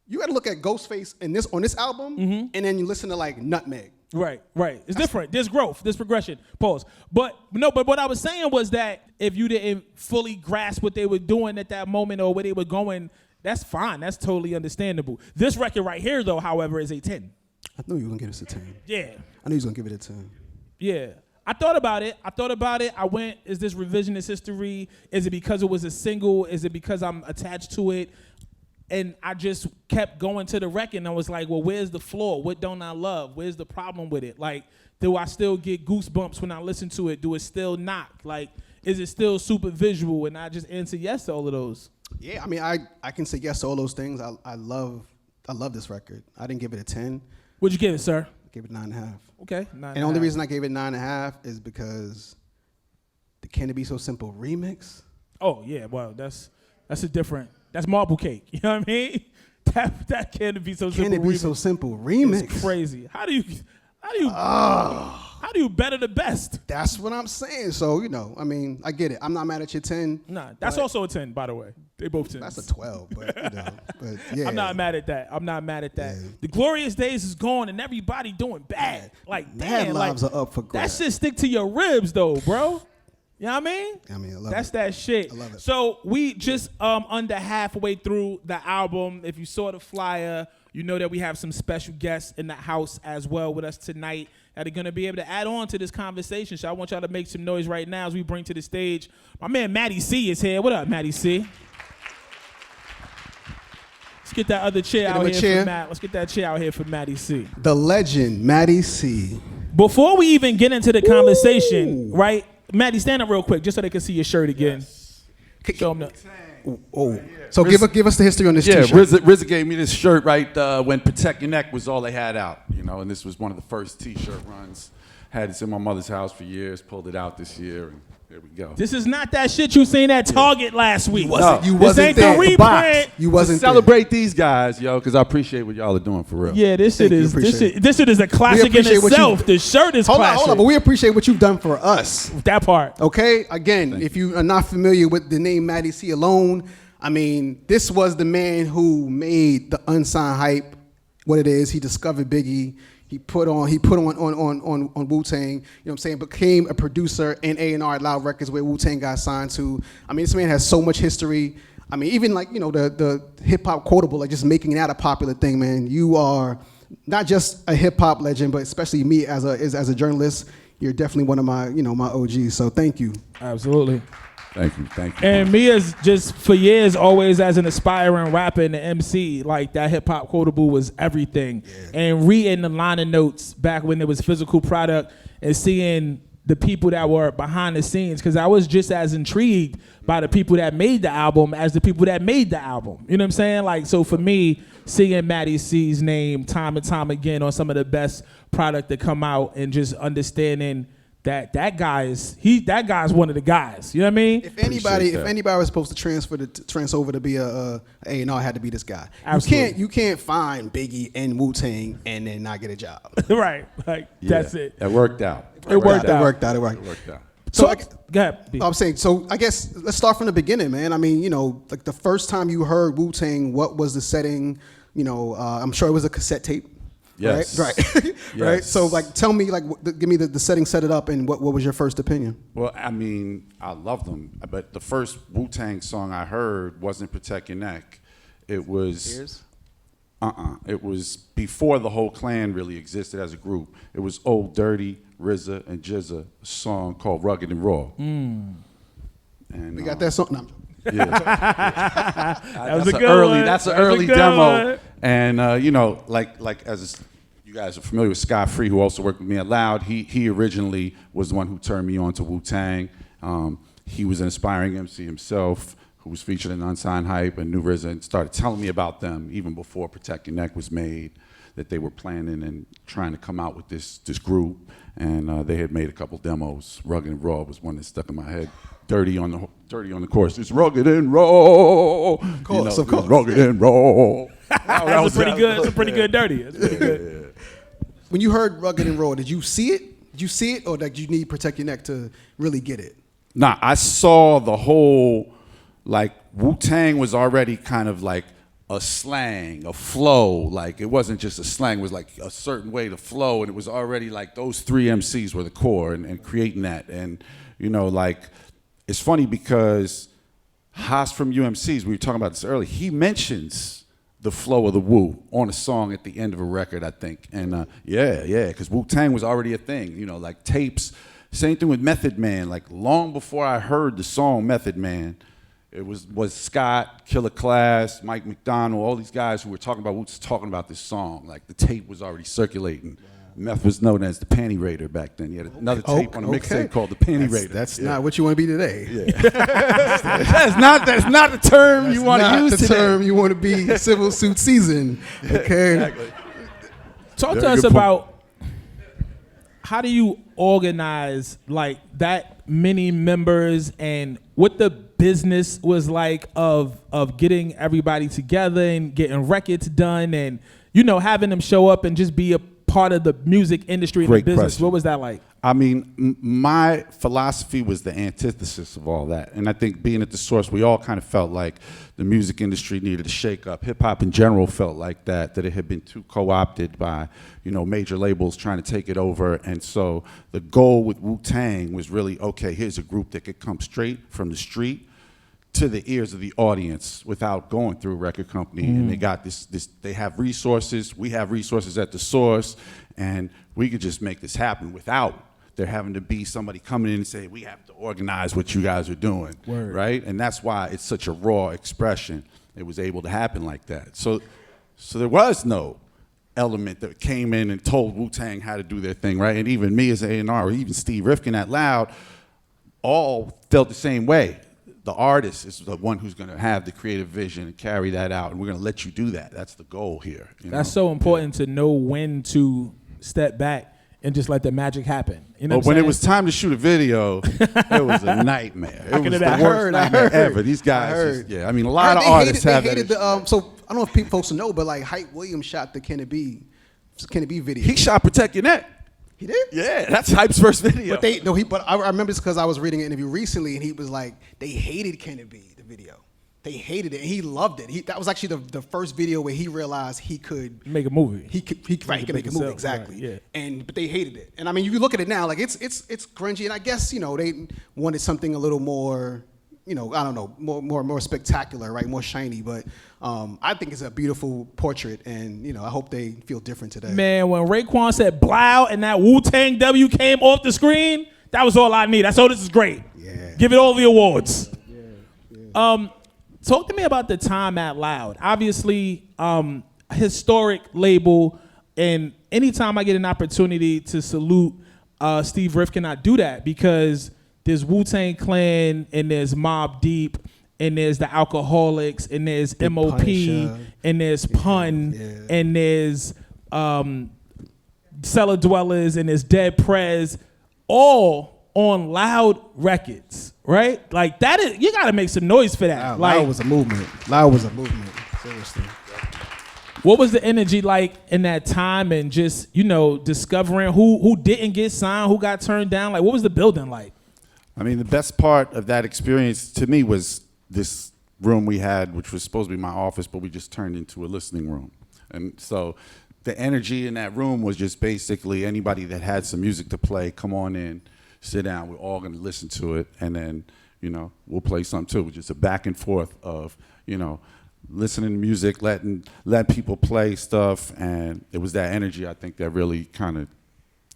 you got to look at Ghostface on this album, and then you listen to like Nutmeg. Right. It's different. There's growth. There's progression. Pause. But what I was saying was that if you didn't fully grasp what they were doing at that moment or where they were going, that's fine. That's totally understandable. This record right here, though, however, is a 10. I knew you were gonna give us a 10. Yeah. I knew you was gonna give it a 10. Yeah. I thought about it. I went, is this revisionist history? Is it because it was a single? Is it because I'm attached to it? And I just kept going to the record, and I was like, well, where's the flaw? What don't I love? Where's the problem with it? Like, do I still get goosebumps when I listen to it? Do it still knock? Like, is it still super visual? And I just answer yes to all of those. Yeah, I mean, I can say yes to all those things. I love this record. I didn't give it a 10. What'd you give it, sir? I gave it 9.5. Okay, 9.5. And the only reason I gave it 9.5 is because the Can It Be So Simple remix. Oh yeah, well that's a different. That's marble cake. You know what I mean? That Can It Be So Simple. Can It Be So Simple remix? It's crazy. How do you better the best? That's what I'm saying. So, you know, I mean, I get it. I'm not mad at your 10. Nah, that's also a 10, by the way. They both 10s. That's a 12, but you know, but yeah. I'm not mad at that. Yeah. The Glorious Days is gone and everybody doing bad. Like, damn, lives like, are up for grabs. That shit stick to your ribs though, bro. You know what I mean? I love That's it. that shit. I love it. So we just under halfway through the album. If you saw the flyer, you know that we have some special guests in the house as well with us tonight that are going to be able to add on to this conversation. So I want y'all to make some noise right now as we bring to the stage my man Matty C is here. What up, Matty C? Let's get that other chair out here for Matt. Let's get that chair out here for Matty C. The legend, Matty C. Before we even get into the conversation, right? Matty, stand up real quick just so they can see your shirt again. Yes. Show them Oh. So give us the history on this t-shirt. RZA gave me this shirt right when Protect Your Neck was all they had out, you know, and this was one of the first t-shirt runs. Had this in my mother's house for years, pulled it out this year, and there we go. This is not that shit you seen at Target last week. You wasn't this ain't there. The reprint. You wasn't celebrate these guys, yo, because I appreciate what y'all are doing for real. Yeah, this shit is a classic in itself. The shirt is classic. Hold on, but we appreciate what you've done for us. That part. Okay, again, if you are not familiar with the name Matty C alone, I mean, this was the man who made the unsigned hype what it is. He discovered Biggie. He put on Wu-Tang, you know what I'm saying, became a producer in A&R of Loud Records where Wu-Tang got signed to. I mean, this man has so much history. I mean, even like, you know, the hip-hop quotable, like just making that a popular thing, man. You are not just a hip-hop legend, but especially me as a journalist, you're definitely one of my, you know, my OGs. So thank you. Absolutely. Thank you. And me as just for years, always as an aspiring rapper and an MC, like that hip hop quotable was everything. Yeah. And reading the liner notes back when there was physical product and seeing the people that were behind the scenes, because I was just as intrigued by the people that made the album as the people that made the album. You know what I'm saying? Like, so for me, seeing Matty C's name time and time again on some of the best product that come out and just understanding that guy's one of the guys. You know what I mean? If anybody was supposed to transfer over to be a A&R, had to be this guy. Absolutely. You can't find Biggie and Wu-Tang and then not get a job. Right. Like, that's it. It worked out. It worked out. It worked out. So go ahead. B. I'm saying, so I guess let's start from the beginning, man. I mean, you know, like the first time you heard Wu-Tang, what was the setting? You know, I'm sure it was a cassette tape. Yes. Right. Yes. Right. So, like, tell me, like, give me the setting, set it up, and what was your first opinion? Well, I mean, I love them, but the first Wu-Tang song I heard wasn't Protect Your Neck. It was... Ears? It was before the whole clan really existed as a group. It was Old Dirty, RZA, and GZA, a song called Rugged and Raw. And, We got that song? No, I'm joking. Yeah. That was a good one. That's an That was a early good demo. one. And, you know, like as you guys are familiar with C.R.E.A.M, who also worked with me at Loud, he originally was the one who turned me on to Wu-Tang. He was an aspiring MC himself, who was featured in Unsigned Hype and New RZA, and started telling me about them even before Protect Your Neck was made, that they were planning and trying to come out with this group. And they had made a couple demos. Rugged and Raw was one that stuck in my head. Dirty on the chorus. It's rugged and raw. Of course, you know, of course. Rugged and raw. That's pretty good. It's a pretty good dirty. It's pretty good. When you heard Rugged and Raw, did you see it? Did you see it, or did you need Protect Your Neck to really get it? Nah, I saw the whole, like, Wu-Tang was already kind of like a slang, a flow. Like, it wasn't just a slang, it was like a certain way to flow, and it was already like those three MCs were the core and creating that. And, you know, like, it's funny because Haas from UMCs, we were talking about this earlier, he mentions the flow of the Wu on a song at the end of a record, I think. And yeah, because Wu-Tang was already a thing, you know, like tapes. Same thing with Method Man. Like, long before I heard the song Method Man, it was Scott, Killa Class, Mike McDonald, all these guys who were talking about this song. Like, the tape was already circulating. Wow. Meth was known as the Panty Raider back then. He had another tape on a mixtape called the Panty Raider. That's not what you want to be today. Yeah. that's not the term you want to use today. That's not the term you want to be. Civil suit season. Okay. Exactly. Talk Very to us good point. about how do you organize like that many members and what the business was like of getting everybody together and getting records done and, you know, having them show up and just be a part of the music industry and the Great business. question. What was that like? I mean, my philosophy was the antithesis of all that. And I think being at the Source, we all kind of felt like the music industry needed a shake up. Hip hop in general felt like that it had been too co-opted by, you know, major labels trying to take it over. And so the goal with Wu-Tang was really, okay, here's a group that could come straight from the street to the ears of the audience without going through a record company. And they got this, they have resources, we have resources at the Source, and we could just make this happen without there having to be somebody coming in and say, we have to organize what you guys are doing, right? And that's why it's such a raw expression. It was able to happen like that. So there was no element that came in and told Wu-Tang how to do their thing, right? And even me as A&R, or even Steve Rifkin at Loud, all felt the same way. The artist is the one who's going to have the creative vision and carry that out, and we're going to let you do that. That's the goal here. That's so important to know when to step back and just let the magic happen. You know But when it was time to shoot a video, it was a nightmare. It was the worst nightmare ever. These guys, I mean, a lot of artists have that. So I don't know if folks know, but like Hype Williams shot the Can It Be video. He shot Protect Your Neck. He did? Yeah, that's Hype's first video. But I remember this because I was reading an interview recently, and he was like, they hated Can It Be, the video. They hated it, and he loved it. That was actually the first video where he realized he could make a movie. He could make a movie, exactly. Right, yeah. But they hated it. And I mean, you look at it now, like it's grungy, and I guess, you know, they wanted something a little more, you know, I don't know, more spectacular, right? More shiny. But I think it's a beautiful portrait, and, you know, I hope they feel different today. Man, when Raekwon said "blow" and that Wu-Tang W came off the screen, that was all I need. I said, this is great. Yeah. Give it all the awards. Talk to me about the time at Loud. Obviously, historic label, and anytime I get an opportunity to salute Steve Rifkin, I do that because there's Wu-Tang Clan, and there's Mobb Deep, and there's the Alcoholics, and there's Big MOP, Punisher. and there's Pun, and there's Cellar Dwellers, and there's Dead Prez, all on Loud Records, right? Like that is, you gotta make some noise for that. Loud was a movement. Loud was a movement. Seriously. What was the energy like in that time, and just, you know, discovering who didn't get signed, who got turned down? Like, what was the building like? I mean, the best part of that experience to me was this room we had, which was supposed to be my office, but we just turned into a listening room. And so the energy in that room was just basically anybody that had some music to play, come on in, sit down, we're all gonna listen to it, and then, you know, we'll play something too. Just a back and forth of, you know, listening to music, letting people play stuff, and it was that energy, I think, that really kind of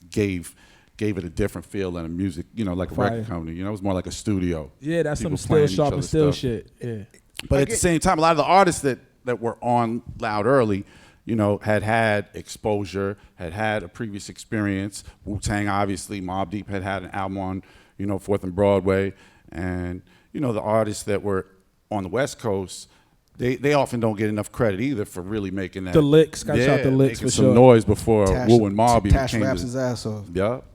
gave it a different feel than a music, you know, like a record company. You know, it was more like a studio. Yeah, that's People some still playing each sharp and other's still stuff. shit. Yeah. But at the same time, a lot of the artists that were on Loud early, you know, had exposure, had a previous experience. Wu-Tang, obviously, Mobb Deep had an album on, you know, 4th and Broadway. And, you know, the artists that were on the West Coast, they often don't get enough credit either for really making that. The licks, got shot the licks making for some sure. noise before Tash, Wu and Mobb Tash became raps his ass off. Yup.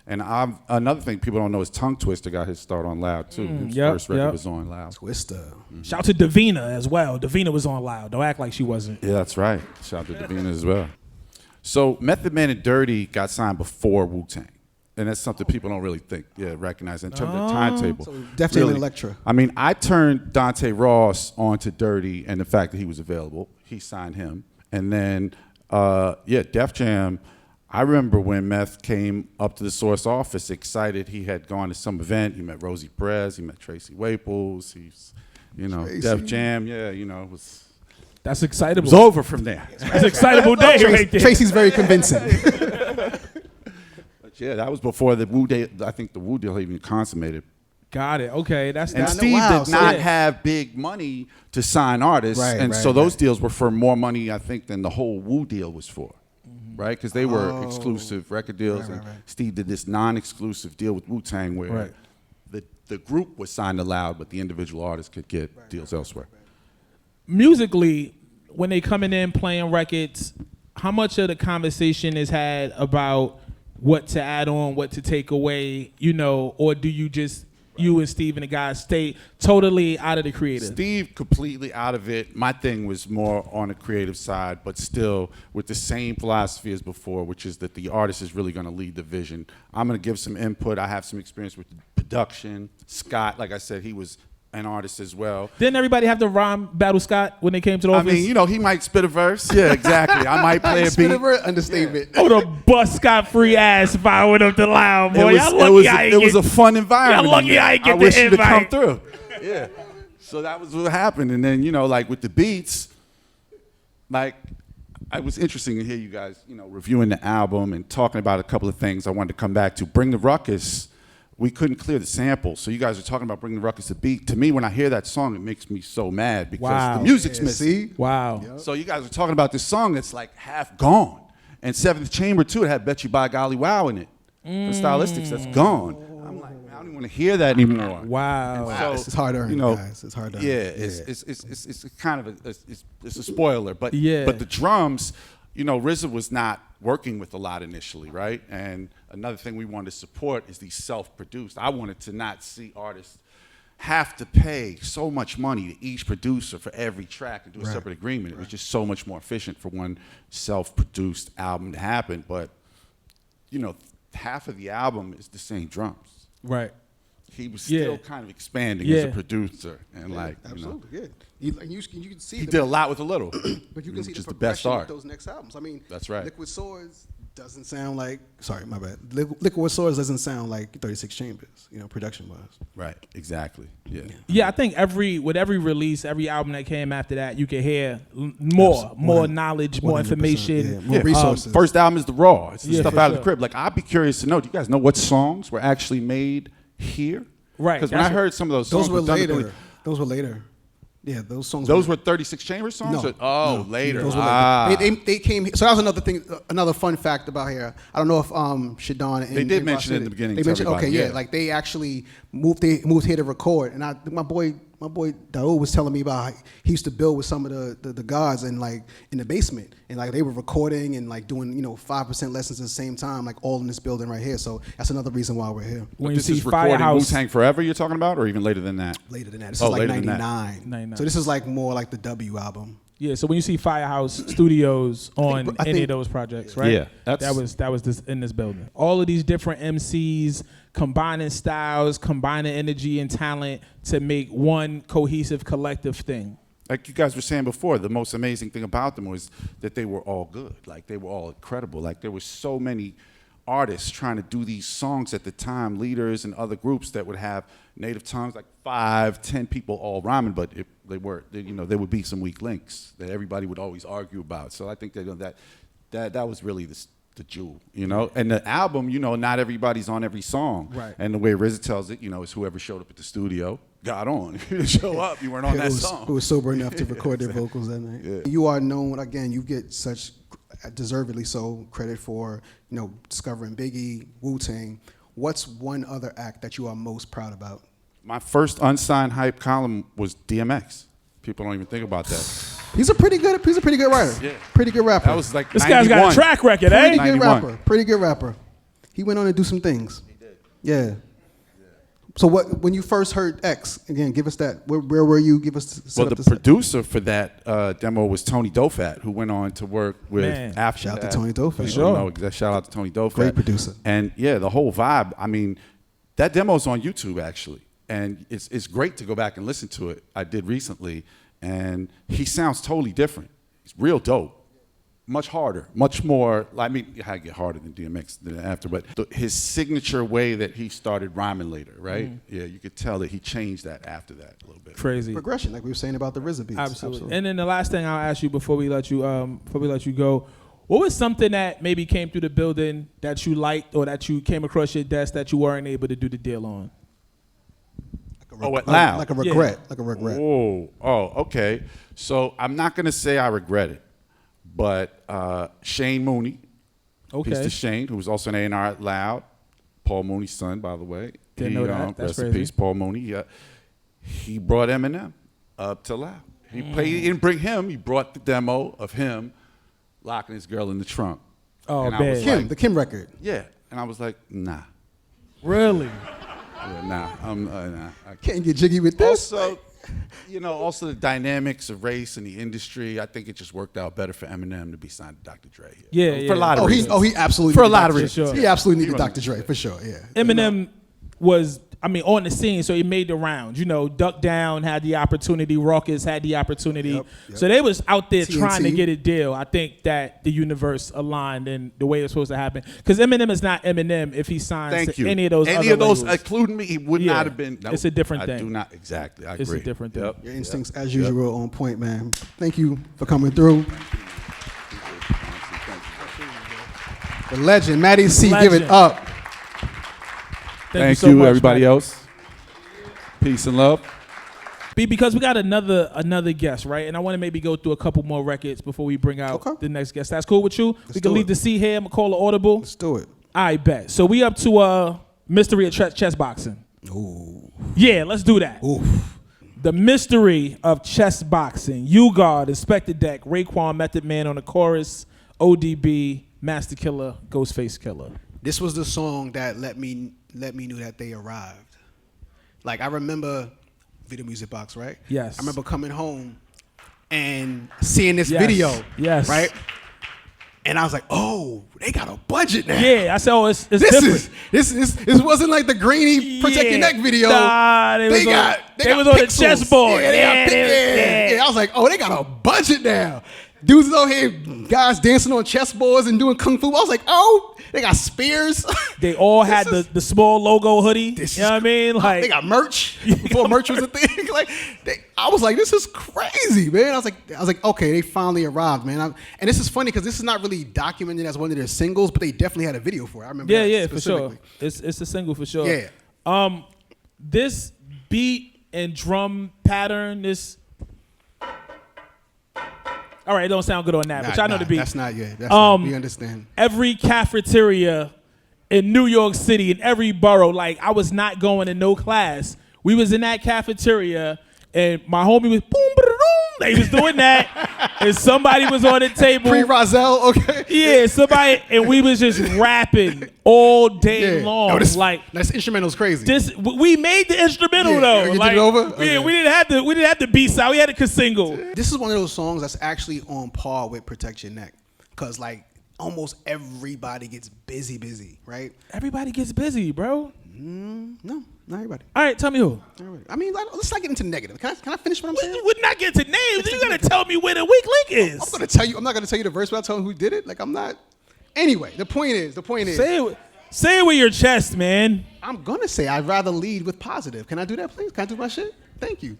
And another thing people don't know is Tongue Twister got his start on Loud too. His first record was on Loud. Twister. Shout out to Davina as well. Davina was on Loud. Don't act like she wasn't. Yeah, that's right. Shout out to Davina as well. So Method Man and Dirty got signed before Wu-Tang. And that's something people don't really recognize in terms of the timetable. So Def Jam and Elektra. I mean, I turned Dante Ross onto Dirty and the fact that he was available. He signed him. And then, Def Jam, I remember when Meth came up to the Source office, excited. He had gone to some event. He met Rosie Perez. He met Tracy Waples. He's, you know, Tracy. Def Jam. Yeah, you know, it was That's over from there. That's an excitable day right there. Tracy's very convincing. But yeah, that was before the Wu deal. I think the Wu deal even consummated. Got it. Okay, that's And that. Steve wow, did so not yeah. have big money to sign artists, Right, and right, so those right. deals were for more money, I think, than the whole Wu deal was for, right? Because they were exclusive record deals, and Steve did this non-exclusive deal with Wu-Tang where the group was signed to Loud, but the individual artists could get deals elsewhere. Musically, when they coming in playing records, how much of the conversation is had about what to add on, what to take away, you know, or do you just, you and Steve and the guys stay totally out of the creative? Steve completely out of it. My thing was more on the creative side, but still with the same philosophy as before, which is that the artist is really going to lead the vision. I'm going to give some input. I have some experience with production. Scott, like I said, he was an artist as well. Didn't everybody have to rhyme Battle Scott when they came to the I office? mean, you know, he might spit a verse. Yeah, exactly. I might play a beat. Spinner, understatement. I would have bust Scott free ass if I went up to Loud, boy. Y'all lucky It was a fun environment. Y'all lucky I ain't get I the wish you to come invite. through. Yeah. So that was what happened. And then, you know, like with the beats, like, it was interesting to hear you guys, you know, reviewing the album and talking about a couple of things I wanted to come back to. Bring the Ruckus, we couldn't clear the sample. So you guys are talking about Bring the Ruckus to beat. To me, when I hear that song, it makes me so mad because the music's missing. See? Wow. So you guys are talking about this song that's like half gone. And Seventh Chamber, too, it had Bet You By Golly Wow in it. The stylistics, that's gone. I'm like, man, I don't even want to hear that anymore. Wow. So, It's hard earned, you know, guys. It's hard earned. Yeah, it's kind of it's a spoiler, but Yeah. but the drums, you know, RZA was not working with a lot initially, right? And another thing we wanted to support is these self-produced. I wanted to not see artists have to pay so much money to each producer for every track and do a separate agreement. It was just so much more efficient for one self-produced album to happen. But, you know, half of the album is the same drums. Right. He was still kind of expanding as a producer, and like, Absolutely, you know, you can see he did a lot with a little. but you can see which is the the best progression art. of those next albums. I mean, That's right. Liquid Swords doesn't sound like. Sorry, my bad. Liquid Swords doesn't sound like 36 Chambers. You know, production wise. Right. Exactly. Yeah. Yeah, I think with every release, every album that came after that, you can hear more knowledge, more 100%, information, yeah, more resources. First album is the raw. It's the Yeah, stuff for out of sure. the crib. Like, I'd be curious to know. Do you guys know what songs were actually made here? Right, Because when I that's heard some of those songs, Those were done later. differently- Those were later. Yeah, those songs. Those were 36 Chamber songs. No, Or- later. Those were Ah. later. They came. So that was another thing. Another fun fact about here. I don't know if Shadon and They did and mention it in Ross the beginning They to mentioned everybody, okay, yeah. like they actually moved. They moved here to record, and my boy Daoud was telling me about how he used to build with some of the guards and like in the basement, and like they were recording and like doing 5% lessons at the same time, like all in this building right here. So that's another reason why we're here. When But you this see is recording Firehouse, Wu-Tang Forever you're talking about, or even later than that? Later than that. This Oh, is like later than that. 99. 99. So this is like more like the W album. Yeah, so when you see Firehouse Studios on I any think- of those projects, right? Yeah, that was this in this building. All of these different MCs combining styles, combining energy and talent to make one cohesive collective thing. Like you guys were saying before, the most amazing thing about them was that they were all good. Like they were all incredible. Like there were so many artists trying to do these songs at the time, leaders and other groups that would have native tongues, like 5, 10 people all rhyming, but there would be some weak links that everybody would always argue about. So I think that was really the jewel, you know? And the album, you know, not everybody's on every song. Right. And the way RZA tells it, you know, is whoever showed up at the studio got on. If you didn't show up, you weren't on that song. Who was sober enough to record their vocals that night. Yeah. You are known, again, you get such, deservedly so, credit for, you know, discovering Biggie, Wu-Tang. What's one other act that you are most proud about? My first unsigned hype column was DMX. People don't even think about that. He's a pretty good writer. Yeah. Pretty good rapper. That was like This 91. guy's got a track record, Pretty eh? good 91. rapper. Pretty good rapper. He went on to do some things. He did. Yeah. So when you first heard X, again, give us that. Where were you? Give us. Well, the producer for that demo was Tony Dofat, who went on to work with Man. After Shout out that. to Tony Dofat. For sure. Shout out to Tony Dofat. Great producer. And yeah, the whole vibe. I mean, that demo's on YouTube actually, and it's great to go back and listen to it. I did recently, and he sounds totally different. He's real dope. Much harder, much more. I mean, it had to get harder than DMX than after, but his signature way that he started rhyming later, right? Yeah, you could tell that he changed that after that a little bit. Crazy. Progression, like we were saying about the RZA beats. Absolutely. And then the last thing I'll ask you before we let you go, what was something that maybe came through the building that you liked or that you came across your desk that you weren't able to do the deal on? Loud. Like a regret. Yeah. Like a regret. Okay. So I'm not gonna say I regret it, but Shane Mooney, Okay. Peace to Shane, who was also an A&R at Loud, Paul Mooney's son, by the way. Didn't know that. That's rest in crazy. peace, Paul Mooney. He brought Eminem up to Loud. He didn't bring him. He brought the demo of him locking his girl in the trunk. Oh, and I man. was Kim, like, the Kim record. yeah, and I was like, nah. Really? Yeah, nah. I Can't get jiggy with this. Also the dynamics of race in the industry. I think it just worked out better for Eminem to be signed to Dr. Dre here. Yeah, For a lot of reasons. He absolutely For a needed lot of Dr. reasons. Sure. He absolutely needed Dr. Dre for sure. Yeah. Eminem was, on the scene, so he made the rounds. You know, Duck Down had the opportunity, Raucus had the opportunity. Yep. So they was out there TNT. trying to get a deal. I think that the universe aligned in the way it's supposed to happen. Because Eminem is not Eminem if he signs Thank to you. any of those other labels, labels. including me, he would Yeah. not have been. No, It's a different I thing. do not, exactly. I It's agree. a different thing. Your instincts, as usual, on point, man. Thank you for coming through. The legend, Matty C, give it Legend. up. Thank so you, much, everybody Matty. else. Peace and love. Because we got another guest, right? And I want to maybe go through a couple more records before we bring out Okay. the next guest. That's cool with you? We can do leave it. the C here and call it audible. Let's do it. I bet. So we up to mystery of chess boxing. Ooh. Yeah, let's do that. Ooh. The mystery of chess boxing. You-God, Inspector Deck, Raekwon, Method Man on the chorus, ODB, Master Killer, Ghostface Killer. This was the song that let me know that they arrived. Like I remember Video Music Box, right? Yes. I remember coming home and seeing this Yes. video. Yes. Right? And I was like, oh, they got a budget now. Yeah, I said, it's This different. this wasn't like the grainy protect your neck video. Nah, they was on the pixels. chessboard. Yeah, they got yeah. I was like, oh, they got a budget now. Dudes out here, guys dancing on chessboards and doing kung fu. I was like, oh, they got spears. They all had the small logo hoodie. This You know what I mean? Like they got merch before merch was a thing. I was like, this is crazy, man. I was like, okay, they finally arrived, man. And this is funny because this is not really documented as one of their singles, but they definitely had a video for it. I remember. Yeah, that for sure. specifically. It's a single for sure. Yeah. This beat and drum pattern, this. All right, it don't sound good on that, but y'all know the beat. That's not yet. That's not, we understand. Every cafeteria in New York City, in every borough, like I was not going to no class. We was in that cafeteria, and my homie was boom, ba-da-doom, They was doing that, and somebody was on the table. Pre-Rozelle, okay. Yeah, somebody, and we was just rapping all day long. Yo, like this instrumental's crazy. We made the instrumental though. You did like, it over? Yeah, Okay. we didn't have the B-side. We had a single. This is one of those songs that's actually on par with Protect Your Neck, cause like almost everybody gets busy, right? Everybody gets busy, bro. No, not everybody. All right, tell me who. Everybody. I mean, let's not get into negative. Can I finish what I'm saying? We're not getting to names. You gotta tell me where the weak link is. I'm gonna tell you. I'm not gonna tell you the verse without telling who did it. Like I'm not. Anyway, the point is. Say it with your chest, man. I'm gonna say I'd rather lead with positive. Can I do that, please? Can I do my shit? Thank you.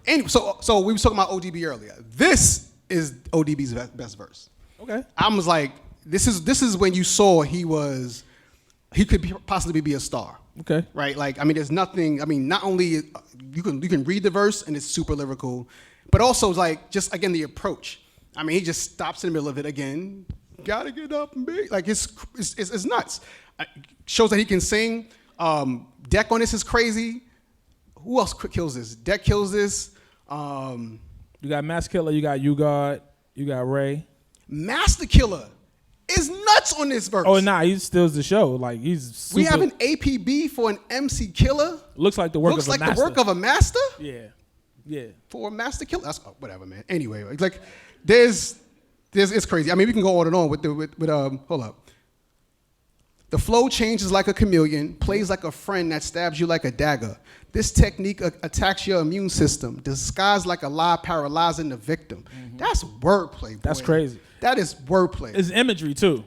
Anyway, so we were talking about ODB earlier. This is ODB's best verse. Okay. I was like, this is when you saw he could possibly be a star. Okay. Right? Like, I mean, there's nothing. I mean, not only you can read the verse and it's super lyrical, but also like just again the approach. I mean, he just stops in the middle of it again. Gotta get up and be like it's nuts. Shows that he can sing. Deck on this is crazy. Who else kills this? Deck kills this. You got Master Killer. You got U-God. You got Ray. Master Killer is nuts on this verse. Oh nah, he steals the show. Like he's super, we have an APB for an MC Killer. Looks like the work Looks of a like master. the work of a master. Yeah. For a Master Killer. That's whatever, man. Anyway, like there's it's crazy. I mean, we can go on and on with hold up. The flow changes like a chameleon, plays like a friend that stabs you like a dagger. This technique attacks your immune system, disguised like a lie, paralyzing the victim. Mm-hmm. That's wordplay, boy. That's crazy. That is wordplay. It's imagery too.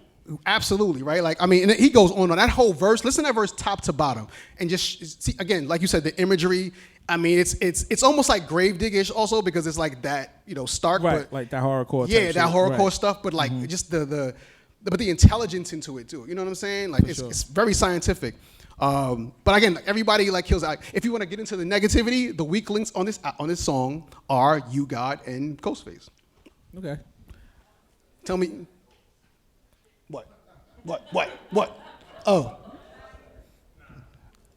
Absolutely, right? Like, I mean, and he goes on that whole verse. Listen to that verse top to bottom, and just see again, like you said, the imagery. I mean, it's almost like Gravedigger-ish also because it's like that, stark, Right, but like that horrorcore. yeah, type that shit. horrorcore Right. stuff, but like just the intelligence into it too. You know what I'm saying? Like it's very scientific. But again, everybody like kills out. If you want to get into the negativity, the weak links on this song are U-God and Ghostface. Okay. Tell me. What? Oh.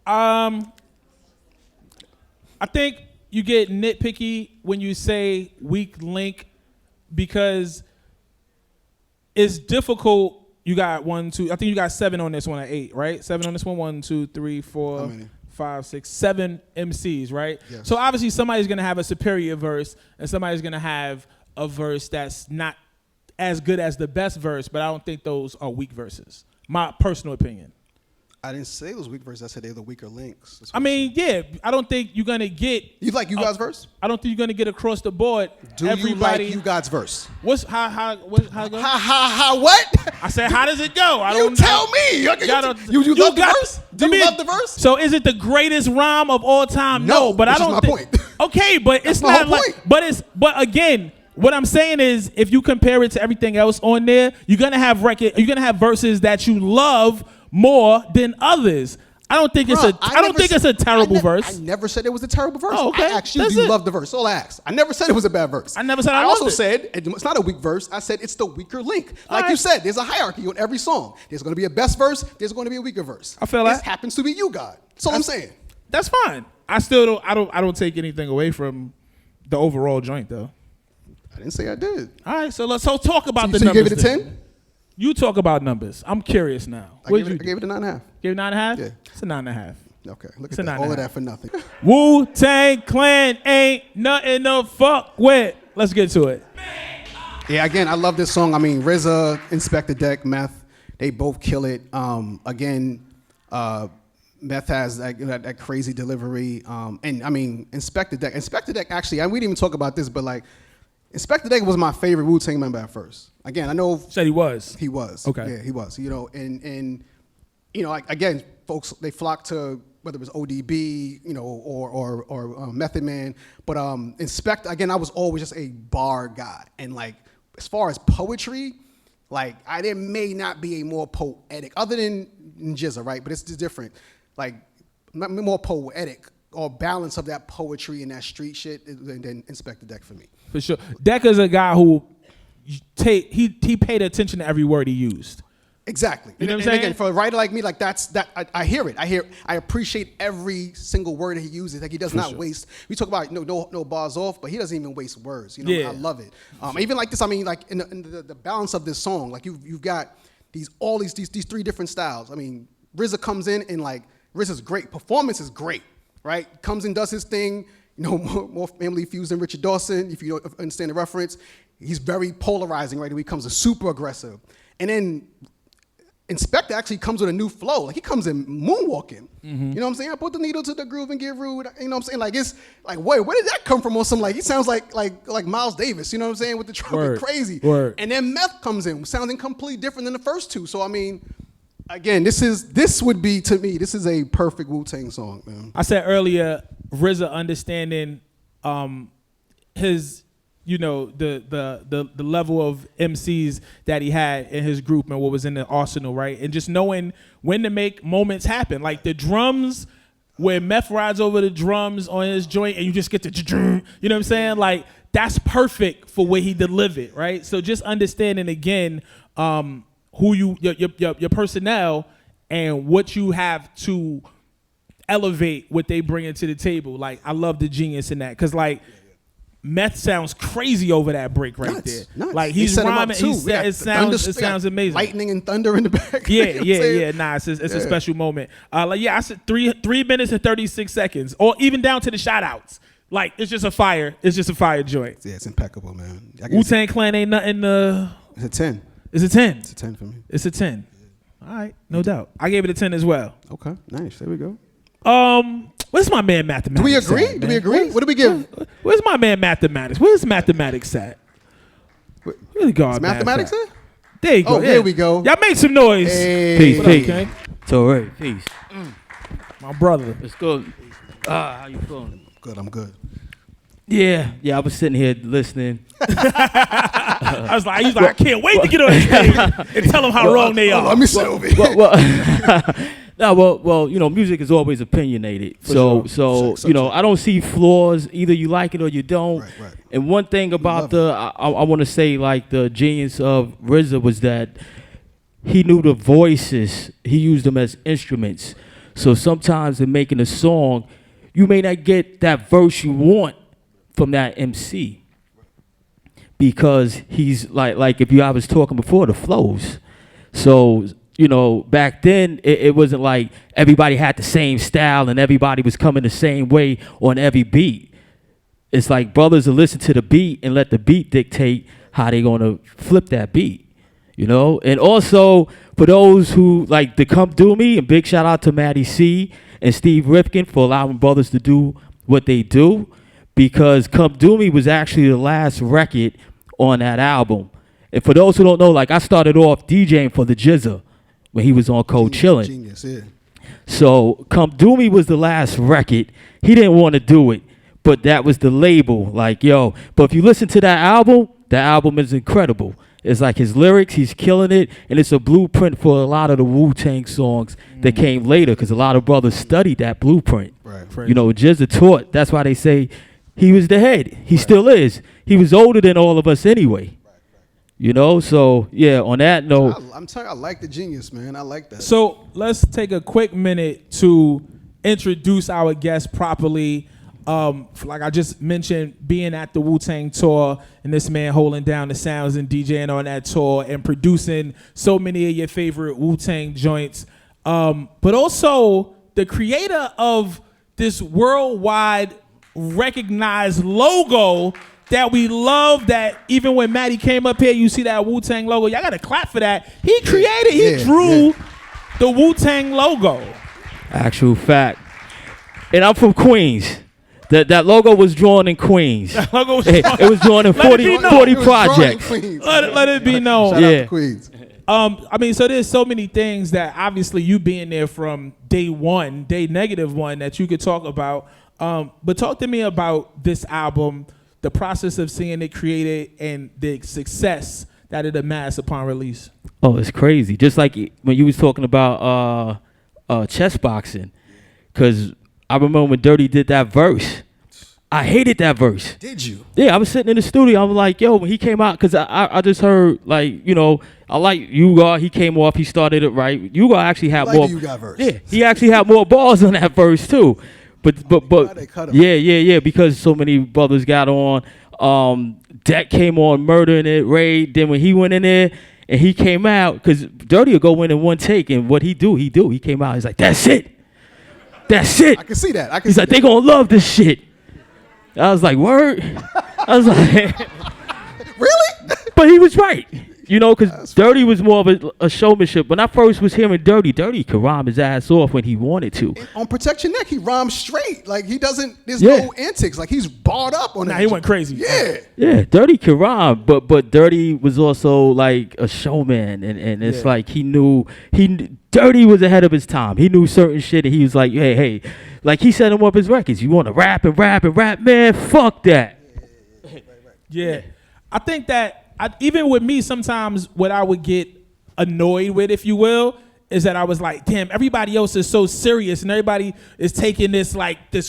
I think you get nitpicky when you say weak link because it's difficult. You got 1, 2. I think you got 7 on this one at 8, right? 7 on this one. 1, 2, 3, 4, 5, 6, 7 MCs, right? Yes. So obviously somebody's gonna have a superior verse and somebody's gonna have a verse that's not as good as the best verse, but I don't think those are weak verses. My personal opinion. I didn't say those weak verses. I said they're the weaker links. I mean, yeah, I don't think you're gonna get. You like U-God's verse? I don't think you're gonna get across the board. Do everybody, you like U-God's verse? What's how it go? What? I said, how does it go? I You don't tell know. me. You love the got- verse? Do you love the verse? So is it the greatest rhyme of all time? No, but I which is don't. my point. Okay, but it's my not whole like. point. But again, what I'm saying is, if you compare it to everything else on there, you're gonna have verses that you love more than others. I don't think it's a terrible verse. I never said it was a terrible verse. Oh, okay. I asked you, do you love the verse? All I asked. I never said it was a bad verse. I never said I also loved it. said it's not a weak verse. I said it's the weaker link. Like right. you said, there's a hierarchy on every song. There's going to be a best verse. There's going to be a weaker verse. I feel this that. happens to be you, God. That's all I'm saying. That's fine. I still don't. I don't take anything away from the overall joint, though. I didn't say I did. All right, so let's talk about the so numbers. You gave it a 10? You talk about numbers. I'm curious now. I gave it a 9.5. Gave it 9.5? Yeah. It's a 9.5. Okay, look It's at a that. All 9.5. of that for nothing. Wu-Tang Clan ain't nothing to fuck with. Let's get to it. Yeah, again, I love this song. I mean, RZA, Inspector Deck, Meth, they both kill it. Meth has that crazy delivery. And I mean, Inspector Deck actually, we didn't even talk about this, but like, Inspector Deck was my favorite Wu-Tang member at first. Again, I know. Said he was. He was. Okay. Yeah, he was. And like, again, folks, they flock to whether it was ODB, or Method Man. But Inspector, again, I was always just a bar guy. And like, as far as poetry, like, there may not be a more poetic, other than Jizza, right? But it's just different. Like, more poetic or balance of that poetry and that street shit than Inspector Deck for me. For sure. Deck is a guy who he paid attention to every word he used. Exactly. You know what I'm And saying? again, for a writer like me, like I hear it. I appreciate every single word that he uses. Like he does not waste. We talk about no bars off, but he doesn't even waste words. You know, Yeah. I love it. Even like this, I mean, like in the balance of this song, like you've got these 3 different styles. I mean, RZA comes in and like RZA's great. Performance is great, right? Comes and does his thing. You know, more family feuds than Richard Dawson. If you don't understand the reference, he's very polarizing, right? He becomes a super aggressive, and then Inspector actually comes with a new flow. Like he comes in moonwalking. You know what I'm saying? I put the needle to the groove and get rude. You know what I'm saying? Like it's like, wait, where did that come from? Or some like he sounds like Miles Davis. You know what I'm saying? With the trumpet, Word. crazy. Word. And then Meth comes in, sounding completely different than the first two. So I mean, again, this would be to me, this is a perfect Wu-Tang song, man. I said earlier, RZA understanding his, you know, the level of MCs that he had in his group and what was in the arsenal, right? And just knowing when to make moments happen. Like the drums, where Meth rides over the drums on his joint and you just get the, you know what I'm saying? Like that's perfect for what he delivered, right? So just understanding again who your personnel and what you have to elevate what they bring into the table. Like I love the genius in that, because like Meth sounds crazy over that break right there. Nuts. Like he's They set him up rhyming. too. It sounds amazing. Lightning and thunder in the back. Yeah, You know what I'm saying? Nah, it's a special moment. I said 3 minutes and 36 seconds, or even down to the shout outs. Like it's just a fire joint. Yeah, it's impeccable, man. Wu-Tang Clan ain't nothing. It's a 10. It's a 10. It's a 10 for me. It's a 10. All right, no doubt. I gave it a 10 as well. Okay, nice. There we go. Where's my man Mathematics? Do we agree? At, Do we agree? What do we give? Where's my man Mathematics? Where's Mathematics at? Where the God, Is Mathematics at? There you go. Oh, there we go. Y'all make some noise. Hey. Peace, What up, peace. King? Torae, peace. My brother. Let's go. How you feeling? Good, I'm good. Yeah, I was sitting here listening. I was like, I can't wait to get on the stage and tell them how wrong they are. Let me sit over here. Well, you know, music is always opinionated. So you know, I don't see flaws. Either you like it or you don't. Right. And one thing about I want to say, like, the genius of RZA was that he knew the voices. He used them as instruments. So sometimes in making a song, you may not get that verse you want from that MC, because he's like if I was talking before, the flows. So, you know, back then it wasn't like everybody had the same style and everybody was coming the same way on every beat. It's like brothers will listen to the beat and let the beat dictate how they gonna flip that beat, you know? And also for those who like to come do me, and big shout out to Matty C and Steve Rifkin for allowing brothers to do what they do, because Come Do Me was actually the last record on that album. And for those who don't know, like I started off DJing for the Jizza when he was on Cold Chillin'. Genius, yeah. So Come Do Me was the last record. He didn't want to do it, but that was the label. Like, yo, but if you listen to that album is incredible. It's like his lyrics, he's killing it, and it's a blueprint for a lot of the Wu-Tang songs that came later, because a lot of brothers studied that blueprint. Right. You know, Jizza taught. That's why they say he was the head. He still is. He was older than all of us anyway. You know, so yeah, on that note. I'm telling you, I like the genius, man. I like that. So let's take a quick minute to introduce our guest properly. Like I just mentioned, being at the Wu-Tang tour, and this man holding down the sounds and DJing on that tour and producing so many of your favorite Wu-Tang joints. But also the creator of this worldwide recognized logo that we love, that even when Matty came up here, you see that Wu-Tang logo. Y'all got to clap for that. He drew the Wu-Tang logo. Actual fact. And I'm from Queens. That logo was drawn in Queens. That logo was It was drawn in 40 projects. Let it be known. Shout out to Queens. I mean, so there's so many things that obviously you being there from day one, day -1, that you could talk about. But talk to me about this album, the process of seeing it created, and the success that it amassed upon release. Oh, it's crazy. Just like when you was talking about chess boxing, because I remember when Dirty did that verse, I hated that verse. Did you? Yeah, I was sitting in the studio. I was like, yo, when he came out, because I just heard, like, you know, I like Yuga. He came off. He started it right. Yuga actually had Like more. the Yuga verse. Yeah, he actually had more balls on that verse, too. But they cut him. yeah, because so many brothers got on. Deck came on murdering it. Ray. Then when he went in there and he came out, because Dirty would go in one take, and what he do. He came out. He's like, that's it. That's it. I can see that. He's like, they gonna love this shit. I was like, word. I was like, Really? but he was right. You know, because Dirty was more of a showmanship. When I first was hearing Dirty could rhyme his ass off when he wanted to. And on Protect Your Neck, he rhymes straight. Like, he doesn't, there's Yeah. no antics. Like, he's barred up on that. Nah, he went crazy. Yeah. Yeah, Dirty could rhyme, but Dirty was also like a showman, and it's like Dirty was ahead of his time. He knew certain shit, and he was like, hey, like he set him up his records. You want to rap, man? Fuck that. Yeah. I think that even with me, sometimes what I would get annoyed with, if you will, is that I was like, damn, everybody else is so serious and everybody is taking this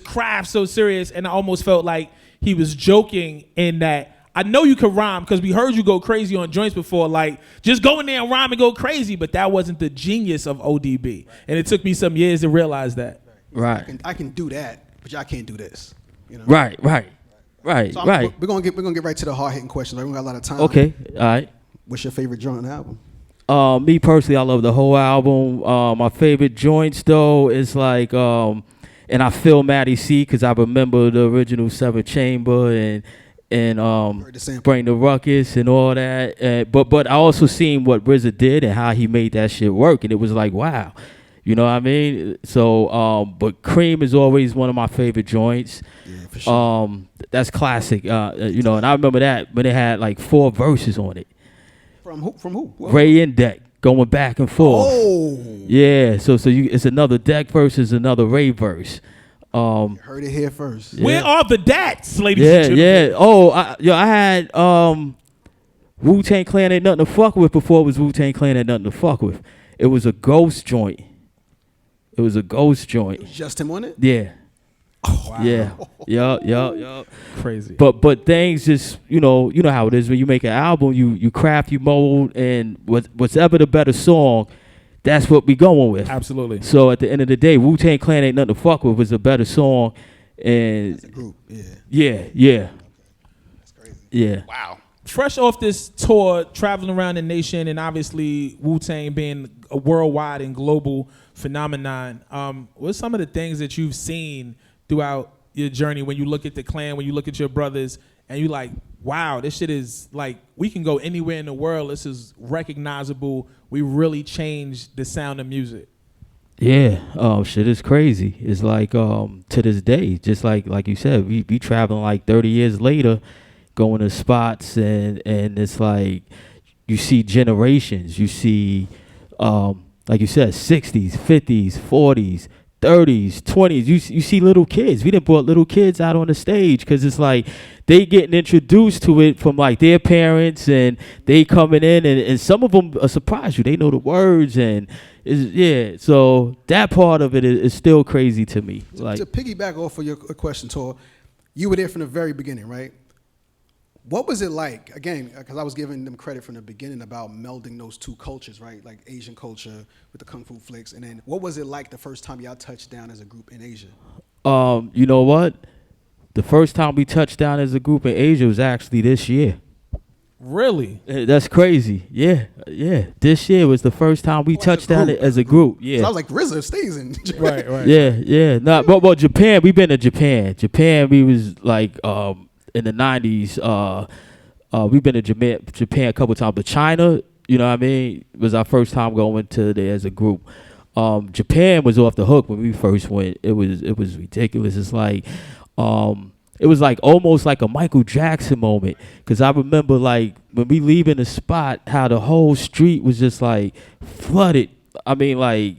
craft so serious. And I almost felt like he was joking in that I know you could rhyme because we heard you go crazy on joints before. Like, just go in there and rhyme and go crazy. But that wasn't the genius of ODB. And it took me some years to realize that. Right. I can do that, but y'all can't do this. You know? Right. So we're gonna get right to the hard hitting questions. We don't got a lot of time. Okay. All right. What's your favorite joint on the album? Me personally, I love the whole album. My favorite joints though is like, and I feel Matty C because I remember the original 7 Chamber and Bring the Ruckus and all that. But I also seen what RZA did and how he made that shit work, and it was like, wow. You know what I mean? So, but Cream is always one of my favorite joints. Yeah, for sure. That's classic. You know, and I remember that when it had like 4 verses on it. From who? Ray and Deck going back and forth. Oh. Yeah. So it's another Deck versus another Ray verse. You heard it here first. Yeah. Where are the dats, ladies and gentlemen? Yeah. Oh, I had Wu-Tang Clan ain't nothing to fuck with before it was Wu-Tang Clan ain't nothing to fuck with. It was a ghost joint. It was Just him on it? Yeah. Oh, wow. Yeah. Yup. Crazy. But things just, you know how it is when you make an album, you craft, you mold, and what's ever the better song, that's what we going with. Absolutely. So at the end of the day, Wu-Tang Clan ain't nothing to fuck with was a better song. And As a group, yeah. That's crazy. Yeah. Wow. Fresh off this tour, traveling around the nation, and obviously Wu-Tang being a worldwide and global phenomenon, what's some of the things that you've seen throughout your journey when you look at the clan, when you look at your brothers, and you like, wow, this shit is like, we can go anywhere in the world. This is recognizable. We really changed the sound of music. Yeah. Shit is crazy. It's like to this day, just like you said, we traveling like 30 years later, going to spots and it's like you see generations. You see like you said, 60s, 50s, 40s, 30s, 20s. You see little kids. We done brought little kids out on the stage because it's like they getting introduced to it from like their parents, and they coming in, and some of them surprise you. They know the words, and so that part of it is still crazy to me. Like, to piggyback off of your question, Tor, you were there from the very beginning, right? What was it like, again, because I was giving them credit from the beginning about melding those two cultures, right? Like Asian culture with the Kung Fu flicks. And then what was it like the first time y'all touched down as a group in Asia? You know what? The first time we touched down as a group in Asia was actually this year. Really? That's crazy. Yeah. This year was the first time we touched down as a group. Yeah. So I was like, RZA stays in Japan. Right. Yeah. But Japan, we've been to Japan. Japan, we was like, in the 90s, we've been to Japan a couple times. But China, you know what I mean, was our first time going to there as a group. Japan was off the hook when we first went. It was ridiculous. It's like, it was like almost like a Michael Jackson moment. Because I remember like when we leaving the spot, how the whole street was just like flooded. I mean, like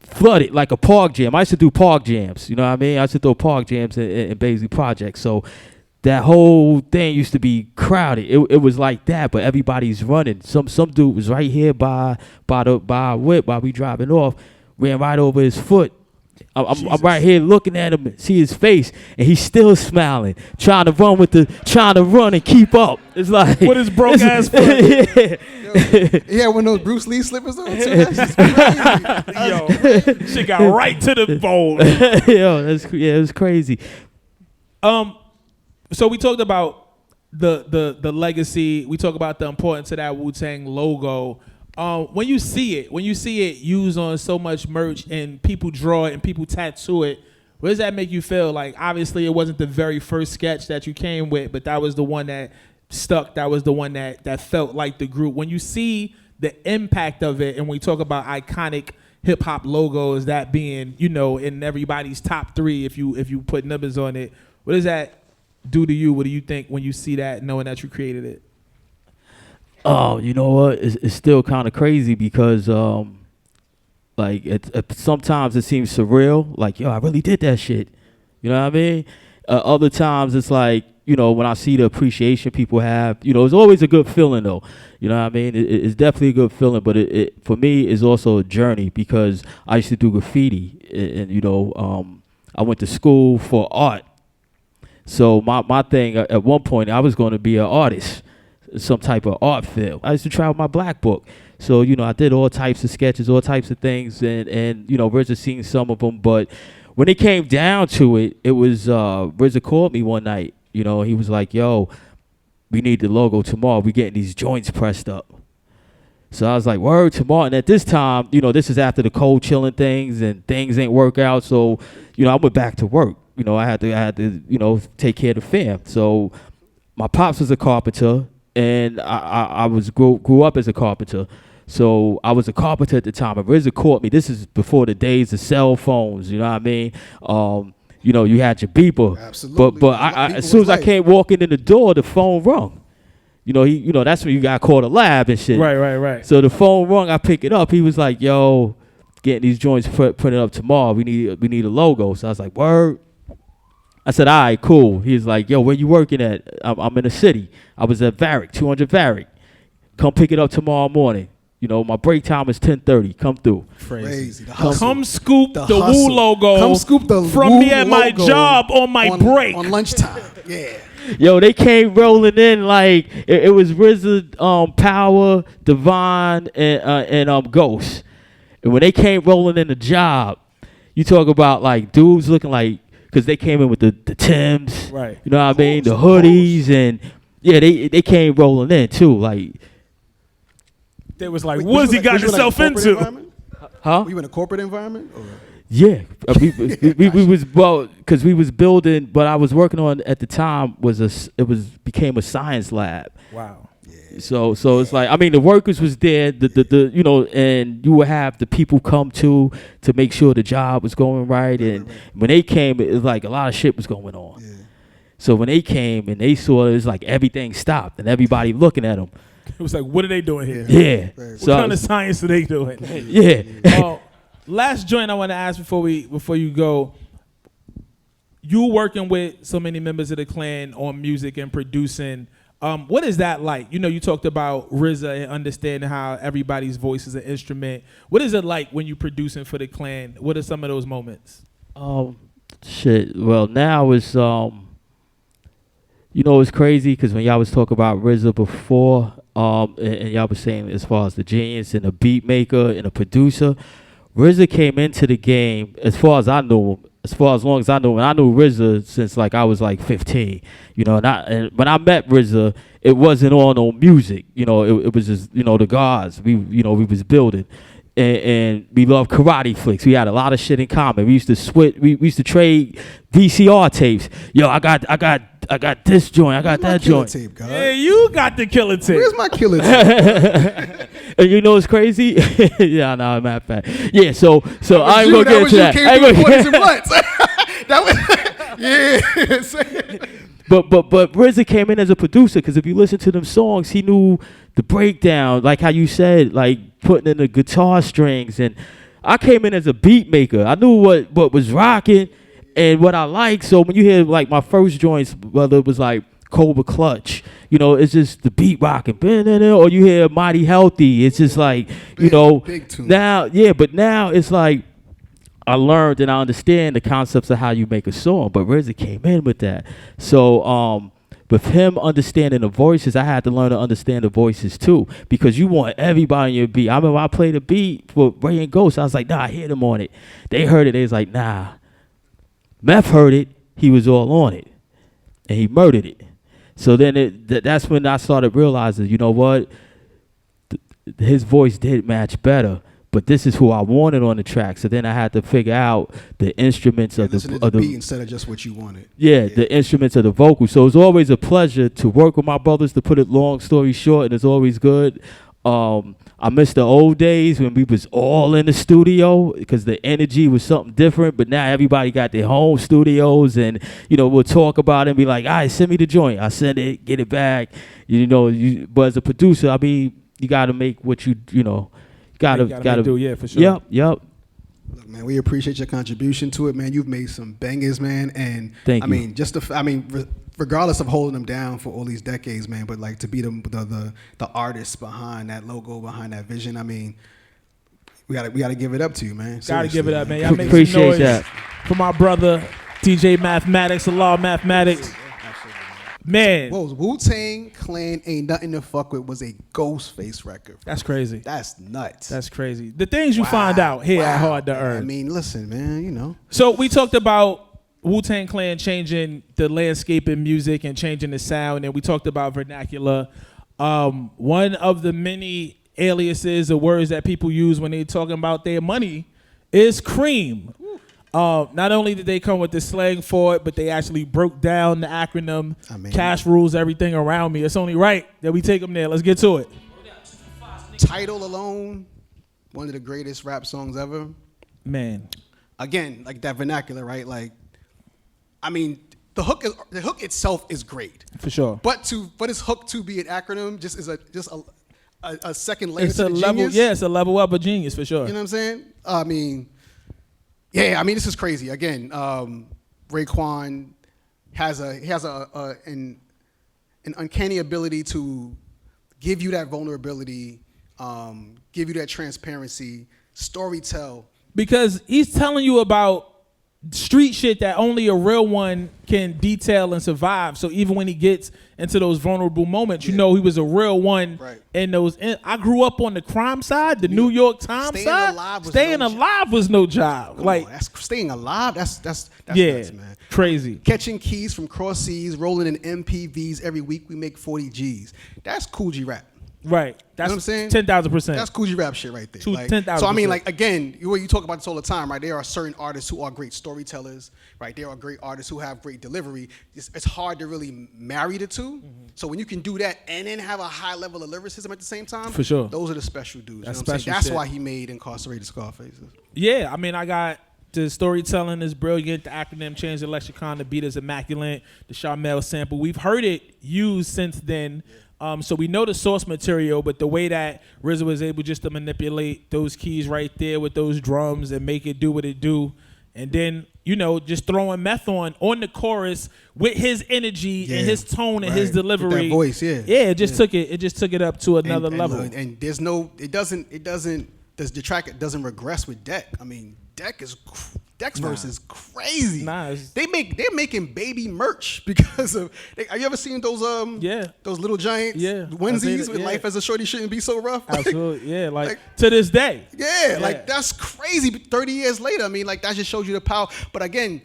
flooded like a park jam. I used to do park jams, you know what I mean? I used to throw park jams in Baisley Project. So that whole thing used to be crowded. It was like that, but everybody's running. Some dude was right here by our whip while we driving off, ran right over his foot, I'm right here looking at him, see his face, and he's still smiling, trying to run and keep up. It's like with his broke ass foot. Yeah, when those Bruce Lee slippers on too. That's just crazy. Yo, shit got right to the bone. Yo, it was crazy. So we talked about the legacy. We talk about the importance of that Wu-Tang logo. When you see it used on so much merch and people draw it and people tattoo it, what does that make you feel? Like, obviously it wasn't the very first sketch that you came with, but that was the one that stuck. That was the one that felt like the group. When you see the impact of it, and we talk about iconic hip hop logos, that being, in everybody's top 3, if you put numbers on it, what does that do to you? What do you think when you see that, knowing that you created it? Oh, you know what? It's still kind of crazy because, sometimes it seems surreal. Like, yo, I really did that shit. You know what I mean? Other times it's like, when I see the appreciation people have, it's always a good feeling though. You know what I mean? It's definitely a good feeling, but it for me is also a journey because I used to do graffiti and I went to school for art. So my thing at one point, I was going to be an artist. Some type of art field. I used to try with my black book. So, I did all types of sketches, all types of things, and RZA seen some of them. But when it came down to it, it was RZA called me one night. He was like, yo, we need the logo tomorrow. We getting these joints pressed up. So I was like, word, tomorrow. And at this time, this is after the cold chilling things and things ain't work out. So, I went back to work. I had to take care of the fam. So my pops was a carpenter. And I grew up as a carpenter. So I was a carpenter at the time. And RZA caught me. This is before the days of cell phones, you know what I mean? You had your beeper. Absolutely. But as soon as I came walking in the door, the phone rung. That's when you got called a lab and shit. Right. So the phone rung, I pick it up. He was like, yo, getting these joints printed up tomorrow. We need a logo. So I was like, word. I said, all right, cool. He's like, yo, where you working at? I'm in the city. I was at Varick, 200 Varick. Come pick it up tomorrow morning. My break time is 10:30. Come through. Crazy. Come scoop the hustle. Wu logo. Come scoop the from Wu me at my logo job on my break. On lunchtime. Yeah. Yo, they came rolling in like it was RZA, Power, Divine, and Ghost. And when they came rolling in the job, you talk about like dudes looking like, because they came in with the Timbs, right? You know what I mean? The hoodies, and yeah, they came rolling in too. Like they was like, "What's he got himself into?" Huh? Were you in a corporate environment? Or? Yeah, we was because we was building, but I was working on at the time became a science lab. Wow. So it's like, I mean, the workers was there, and you would have the people come to make sure the job was going right. And when they came, it was like a lot of shit was going on. Yeah. So when they came and they saw, it was like everything stopped and everybody looking at them. It was like, what are they doing here? Yeah. What kind of science are they doing? Yeah. Last joint I want to ask before you go. You working with so many members of the clan on music and producing. What is that like? You talked about RZA and understanding how everybody's voice is an instrument. What is it like when you're producing for the clan? What are some of those moments? Shit. Well, now it's it's crazy because when y'all was talking about RZA before, and y'all was saying as far as the genius and a beat maker and a producer, RZA came into the game as far as I knew him. As long as I knew, and I knew RZA since like I was like 15, and when I met RZA, it wasn't on no music, it was just, the gods, we was building, and we loved karate flicks. We had a lot of shit in common. We used to trade VCR tapes. Yo, I got this joint, I got that joint. Tape, God. Yeah, you got the killer tape. Where's my killer tape? And it's crazy. Yeah, no, matter of fact. Yeah, so I ain't gonna get into that. Yeah. But RZA came in as a producer because if you listen to them songs, he knew the breakdown, like how you said, like putting in the guitar strings. And I came in as a beat maker. I knew what was rocking and what I liked. So when you hear like my first joints, whether it was like Cobra Clutch, it's just the beat rocking, or you hear Mighty Healthy, it's just like, big tune. Now, yeah, but now it's like I learned and I understand the concepts of how you make a song, but RZA came in with that. So with him understanding the voices, I had to learn to understand the voices too, because you want everybody in your beat. I remember I played a beat for Ray and Ghost. I was like, nah, I hear them on it. They heard it. They was like, nah. Meth heard it. He was all on it, and he murdered it. So then that's when I started realizing, you know what? His voice did match better. But this is who I wanted on the track. So then I had to figure out the instruments of the beat instead of just what you wanted. Yeah, the instruments of the vocals. So it's always a pleasure to work with my brothers. To put it long story short, and it's always good. I miss the old days when we was all in the studio because the energy was something different. But now everybody got their home studios, and we'll talk about it and be like, all right, send me the joint. I send it, get it back. But as a producer, I mean, you got to make what you Gotta do, yeah, for sure. Yep. Look, man, we appreciate your contribution to it, man. You've made some bangers, man, and Thank you. Regardless of holding them down for all these decades, man, but like to be the artist behind that logo, behind that vision, I mean, we gotta give it up to you, man. Gotta give it up, man. I Y'all make appreciate some noise that. for my brother DJ Mathematics, Law Mathematics. Man, Whoa, Wu-Tang Clan Ain't Nothing to Fuck With was a Ghostface record. that's crazy. That's nuts. That's crazy. The things you find out here at Hard to man. Earn. I mean, listen, man, So we talked about Wu-Tang Clan changing the landscape in music and changing the sound, and we talked about vernacular. One of the many aliases or words that people use when they're talking about their money is cream. Not only did they come with the slang for it, but they actually broke down the acronym. Cash rules everything around me. It's only right that we take them there. Let's get to it. Title alone, one of the greatest rap songs ever. Man. Again, like that vernacular, right? Like, I mean, the hook itself is great. For sure. But for this hook to be an acronym just is a second layer It's to a the level, genius. yeah, it's a level up of genius for sure. You know what I'm saying? I mean, yeah, I mean, this is crazy. Again, Raekwon has an uncanny ability to give you that vulnerability, give you that transparency, storytell. Because he's telling you about street shit that only a real one can detail and survive. So even when he gets into those vulnerable moments, he was a real one. Right. In those, I grew up on the crime side, the New York Times side. Staying alive was no job. That's staying alive. That's yeah, nuts, man. Crazy. Catching keys from cross seas, rolling in MPVs every week. We make 40 G's. That's Cool G rap. Right. That's what I'm saying? 10,000%. That's Cool G rap shit right there. 10,000%. So I mean, like, again, you talk about this all the time, right? There are certain artists who are great storytellers, right? There are great artists who have great delivery. It's hard to really marry the two. Mm-hmm. So when you can do that and then have a high level of lyricism at the same time, for sure, those are the special dudes. That's you know what I'm special saying? That's shit. why he made Incarcerated Scarfaces. Yeah, I mean, I got the storytelling is brilliant. The acronym changed the lexicon. The beat is immaculate. The Charmel sample, we've heard it used since then. Yeah. So we know the source material, but the way that RZA was able just to manipulate those keys right there with those drums and make it do what it do, and then just throwing meth on the chorus with his energy and his tone and his delivery, with that voice, it just took it up to another level. And there's the track doesn't regress with Deck. I mean, Deck's verse is crazy. They're making baby merch because of. Have you ever seen those those Little Giants onesies with Life as a Shorty Shouldn't Be So Rough? Absolutely, like to this day. Yeah, like that's crazy. 30 years later, I mean, like that just shows you the power. But again,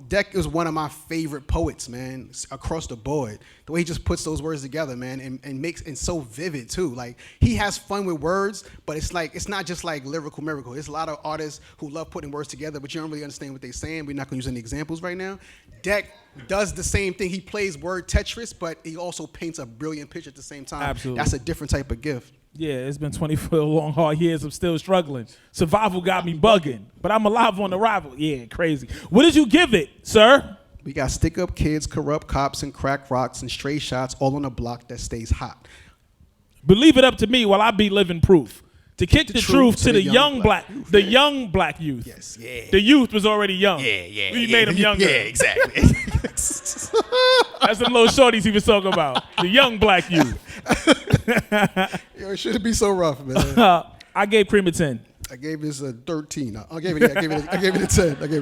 Deck is one of my favorite poets, man, across the board. The way he just puts those words together, man, and makes it so vivid too. Like he has fun with words, but it's not just like lyrical miracle. There's a lot of artists who love putting words together, but you don't really understand what they're saying. We're not gonna use any examples right now. Deck does the same thing. He plays word Tetris, but he also paints a brilliant picture at the same time. Absolutely. That's a different type of gift. Yeah, it's been 24 long, hard years. I'm still struggling. Survival got me bugging, but I'm alive on arrival. Yeah, crazy. What did you give it, sir? We got stick up kids, corrupt cops, and crack rocks and stray shots all on a block that stays hot. Believe it up to me while I be living proof. To kick the truth to the young black youth. The young black youth. Yes, yeah. The youth was already young. Yeah. We made them younger. Yeah, exactly. That's the little shorties he was talking about. The young black youth. Yo, it shouldn't be so rough, man. I gave Cream a 10. I gave this a 13. I gave it a 10. I gave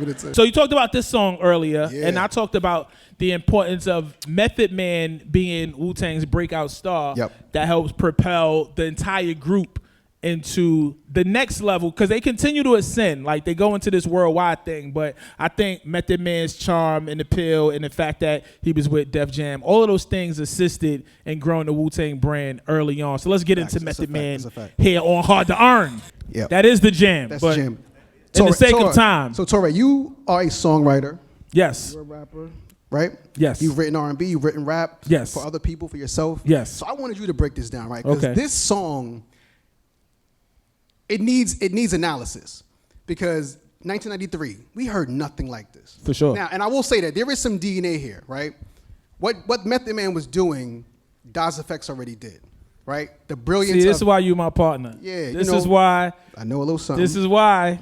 it a 10. So you talked about this song earlier, Yeah. and I talked about the importance of Method Man being Wu-Tang's breakout star. Yep. That helps propel the entire group into the next level because they continue to ascend. Like they go into this worldwide thing, but I think Method Man's charm and appeal and the fact that he was with Def Jam, all of those things assisted in growing the Wu-Tang brand early on. So let's get into Method Man here on Hard to Earn. Yep. That is the jam. That's but the jam. In the sake of time. So Torae, you are a songwriter. Yes. You're a rapper, right? Yes. You've written R&B, you've written rap. Yes. For other people, for yourself. Yes. So I wanted you to break this down, right? Because Okay. this song, it needs analysis. Because 1993, we heard nothing like this. For sure. Now, and I will say that there is some DNA here, right? What Method Man was doing, Das Effects already did, right? The brilliance. See, this is why you my partner. Yeah, This is why. I know a little something. This is why.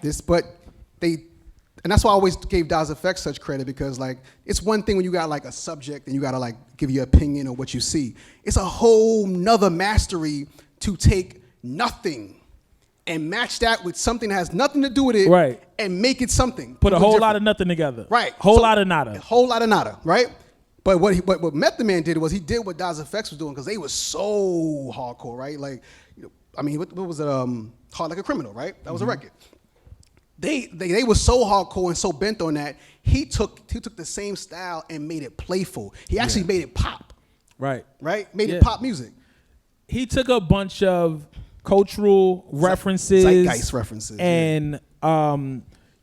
And that's why I always gave Das Effects such credit because like it's one thing when you got like a subject and you gotta like give your opinion on what you see. It's a whole nother mastery to take nothing and match that with something that has nothing to do with it, Right. and make it something. Put a completely whole lot different. of nothing together. Right. Whole So, lot of nada. A whole lot of nada, right? But what Method Man did was he did what Das Effects was doing because they were so hardcore, right? Like, I mean, what was it? Hard Like a Criminal, right? That was a record. They were so hardcore and so bent on that. He took the same style and made it playful. He actually made it pop, Right. right? Made Yeah. it pop music. He took a bunch of cultural references, Zeitgeist references, and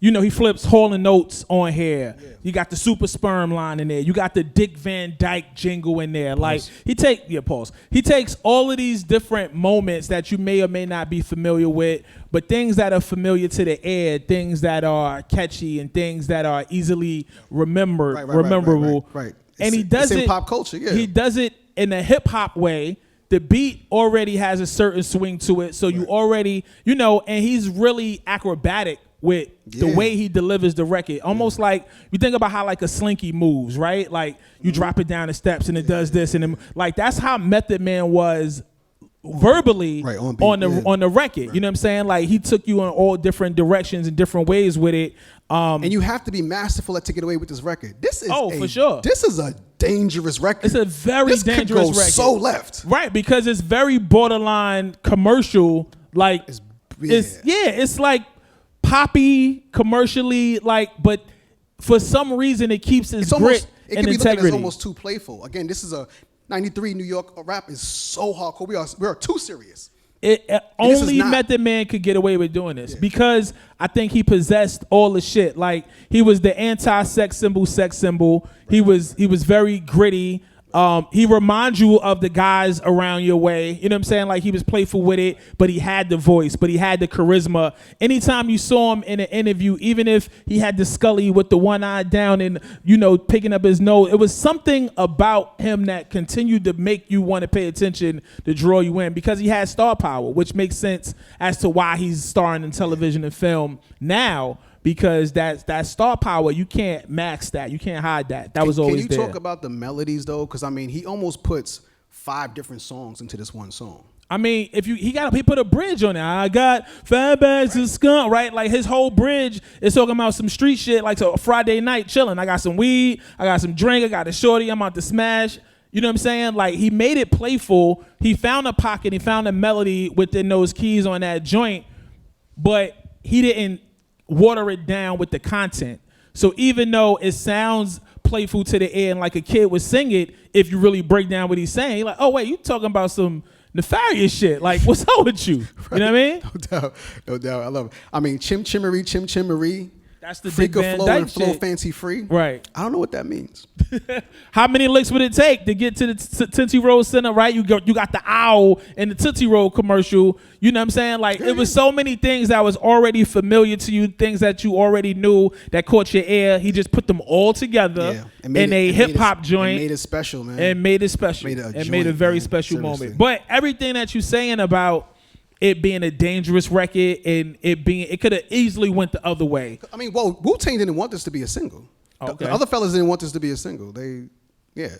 he flips Hall and Notes on here. Yeah. You got the Super Sperm line in there. You got the Dick Van Dyke jingle in there. Like he takes all of these different moments that you may or may not be familiar with, but things that are familiar to the ear, things that are catchy, and things that are easily rememberable. Right. And he does it's it in pop culture. Yeah. He does it in a hip hop way. The beat already has a certain swing to it, so you already, and he's really acrobatic with the way he delivers the record. Almost like, you think about how like a slinky moves, right? Like you drop it down the steps and it does this, and then, like that's how Method Man was verbally on the record. Right. You know what I'm saying? Like he took you in all different directions and different ways with it. And you have to be masterful at taking away with this record. This is for sure. This is a dangerous record. It's a very dangerous could go record. So left, right? Because it's very borderline commercial. Like it's like poppy commercially, like, but for some reason it keeps its grit and integrity. It can be looked at as almost too playful. Again, this is a 93 New York rap is so hardcore. We are too serious. Only Method Man could get away with doing this because I think he possessed all the shit. Like he was the anti-sex symbol. He was very gritty. He reminds you of the guys around your way. You know what I'm saying? Like he was playful with it, but he had the voice, but he had the charisma. Anytime you saw him in an interview, even if he had the Scully with the one eye down and, picking up his nose, it was something about him that continued to make you want to pay attention, to draw you in, because he had star power, which makes sense as to why he's starring in television and film now. Because that star power, you can't max that. You can't hide that. That was always there. Can you talk about the melodies, though? Because, I mean, he almost puts 5 different songs into this one song. I mean, he put a bridge on it. I got 5 bags of skunk, right? Like his whole bridge is talking about some street shit, like so a Friday night chilling. I got some weed, I got some drink, I got a shorty, I'm out to smash. You know what I'm saying? Like he made it playful. He found a pocket, he found a melody within those keys on that joint, but he didn't water it down with the content. So even though it sounds playful to the ear and like a kid would sing it, if you really break down what he's saying, you're like, oh wait, you talking about some nefarious shit. Like, what's up with you? Right. You know what I mean? No doubt. I love it. I mean, Chim Chimmery. That's the Freak Dick of Van Flow Dyke and Flow shit. Fancy Free. Right. I don't know what that means. How many licks would it take to get to the Tootsie Roll Center, right? You got the owl in the Tootsie Roll commercial. You know what I'm saying? Like, it was so many things that was already familiar to you, things that you already knew that caught your ear. He just put them all together in a hip-hop joint. Made it special, man. And made it special. Made a very special moment. But everything that you're saying about it being a dangerous record and it could have easily went the other way. I mean, well, Wu-Tang didn't want this to be a single. Okay. The other fellas didn't want this to be a single.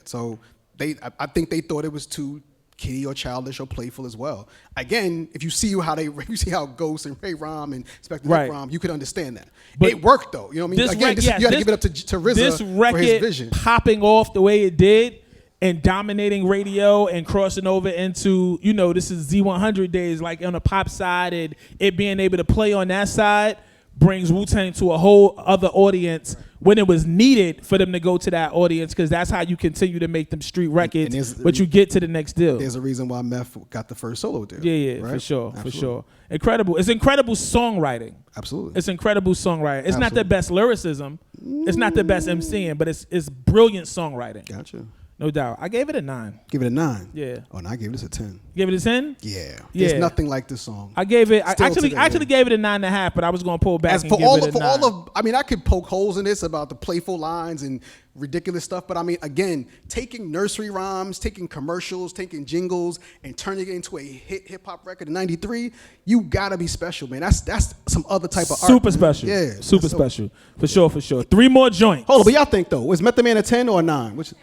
So I think they thought it was too kiddie or childish or playful as well. Again, if you see how Ghost and Ray-Rom and Spectre Right. Rom, you could understand that. But it worked though. You know what I mean? Again, you got to give it up to RZA this for his record vision. popping off the way it did and dominating radio and crossing over into, this is Z100 days, like on the pop side, and it being able to play on that side brings Wu-Tang to a whole other audience when it was needed for them to go to that audience, because that's how you continue to make them street records, but you get to the next deal. There's a reason why Meth got the first solo deal. Yeah, right? for sure, Absolutely. for sure. Incredible. It's incredible songwriting. Absolutely. It's incredible songwriting. It's not the best lyricism. It's not the best MCing, but it's brilliant songwriting. Gotcha. No doubt. I gave it a 9. Give it a 9. Yeah. Oh, and I gave this a 10. Give it a 10? Yeah. Yeah. There's nothing like this song. I gave it. I Still actually today, gave it a 9.5, but I was gonna pull back As and for give all it a of, for 9. all of, I mean, I could poke holes in this about the playful lines and ridiculous stuff, but I mean, again, taking nursery rhymes, taking commercials, taking jingles, and turning it into a hip hop record in '93, you gotta be special, man. That's some other type of art. Super Man. special. Yeah, Super that's special. For sure, for sure. 3 more joints. Hold on, what y'all think though? Was Method Man a 10 or a 9? Which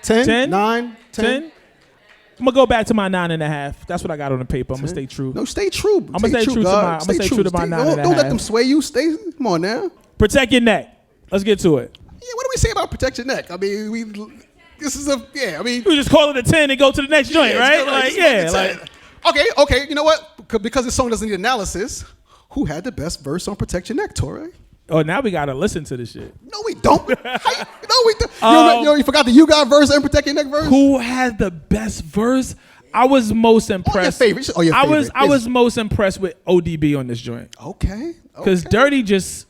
10? 10? 9? 10? I'm gonna go back to my 9.5. That's what I got on the paper. I'm gonna stay true. No, stay true. I'm gonna stay true to God. my. I'm gonna stay true to my 9.5. Don't let them sway you. Stay. Come on now. Protect your neck. Let's get to it. Yeah, what do we say about protect your neck? I mean, this is a, yeah, I mean. We just call it a 10 and go to the next joint, Yeah, right? it's Like, just yeah, like like. Okay, you know what? Because this song doesn't need analysis, who had the best verse on Protect Your Neck, Torae? Oh, now we gotta listen to this shit. No, we don't. No, we don't. You forgot the You Got verse and Protect Your Neck verse? Who had the best verse? I was most impressed. Your favorite. Your favorite. I was most impressed with ODB on this joint. Okay. Because Dirty just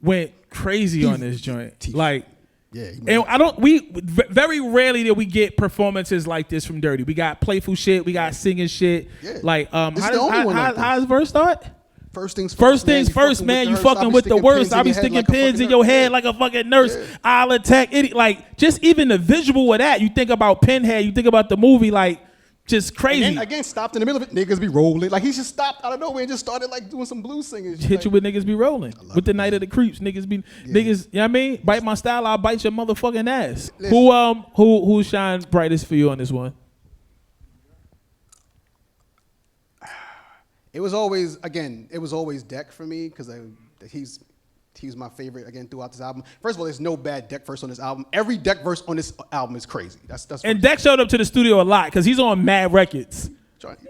went crazy on this joint. Like, yeah. and very rarely did we get performances like this from Dirty. We got playful shit. We got singing shit. Yeah. Like, This is the only one like how's verse start? First things first, man. You fucking with the worst. I be sticking pins in your head like a fucking nurse. Yeah. I'll attack it. Like, just even the visual of that. You think about Pinhead. You think about the movie. Like, just crazy. And again, stopped in the middle of it. Niggas be rolling. Like, he just stopped out of nowhere and just started like doing some blues singing. Hit you with niggas be rolling. With the Night of the Creeps. Niggas, you know what I mean? Bite my style, I'll bite your motherfucking ass. Listen. Who shine brightest for you on this one? It was always Deck for me because he's my favorite again throughout this album. First of all, there's no bad Deck verse on this album. Every Deck verse on this album is crazy. That's and Deck showed up to the studio a lot because he's on mad records.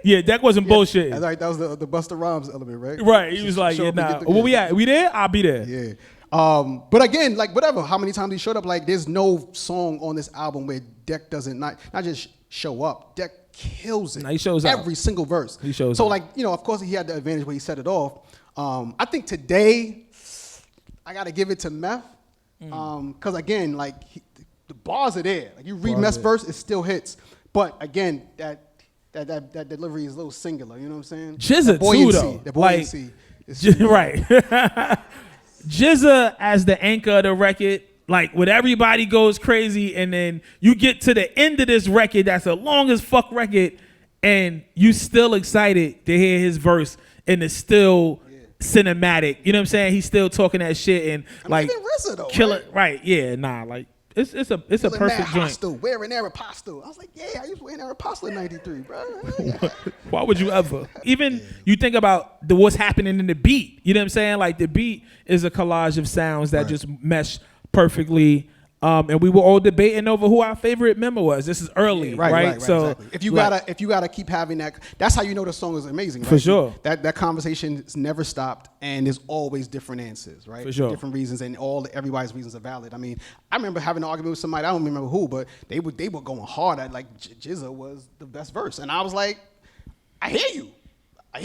Yeah, Deck wasn't bullshit. That's right. That was the Busta Rhymes element, right? Right. He was like, yeah, nah. Where we at? We there? I'll be there. Yeah. But again, like whatever, how many times he showed up, like there's no song on this album where Deck doesn't not just show up. Deck kills it. Nah, he shows up. Every single verse. He shows so up. like, of course he had the advantage where he set it off. I think today I gotta give it to Meth. Cause again, like the bars are there. Like you read Meth's verse, it still hits. But again, that delivery is a little singular, you know what I'm saying? Jizza too though. The buoyancy. Right. Jizza as the anchor of the record, like when everybody goes crazy and then you get to the end of this record that's a long as fuck record and you still excited to hear his verse and it's still cinematic. You know what I'm saying? He's still talking that shit and like even RZA though, kill it. Right. Yeah, nah, like it's a perfect joint. Hostile, wearing Aeropostale. I was like, yeah, I used to wear Aeropostale in '93, bro. Why would you ever? Even you think about what's happening in the beat. You know what I'm saying? Like the beat is a collage of sounds that just mesh perfectly. And we were all debating over who our favorite member was. This is early, right? So exactly. If you gotta keep having that, that's how you know the song is amazing, right? For sure. That conversation has never stopped, and there's always different answers, right? For sure. Different reasons, and everybody's reasons are valid. I mean, I remember having an argument with somebody. I don't remember who, but they were going hard at like Jizza was the best verse, and I was like, I hear you. I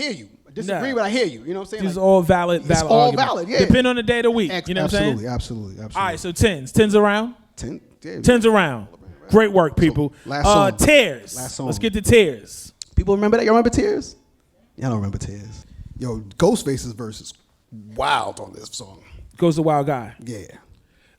disagree, but I hear you. You know what I'm saying? These are all valid. It's all arguments. valid, yeah. Depending on the day of the week. You know what I'm saying? Absolutely. All right, so tens around. 10, yeah. 10's around. Great work, people. Last song. Tears. Last song. Let's get to Tears. People remember that? Y'all remember Tears? Y'all don't remember Tears. Yo, Ghostface's verse is wild on this song. Goes the Wild Guy. Yeah.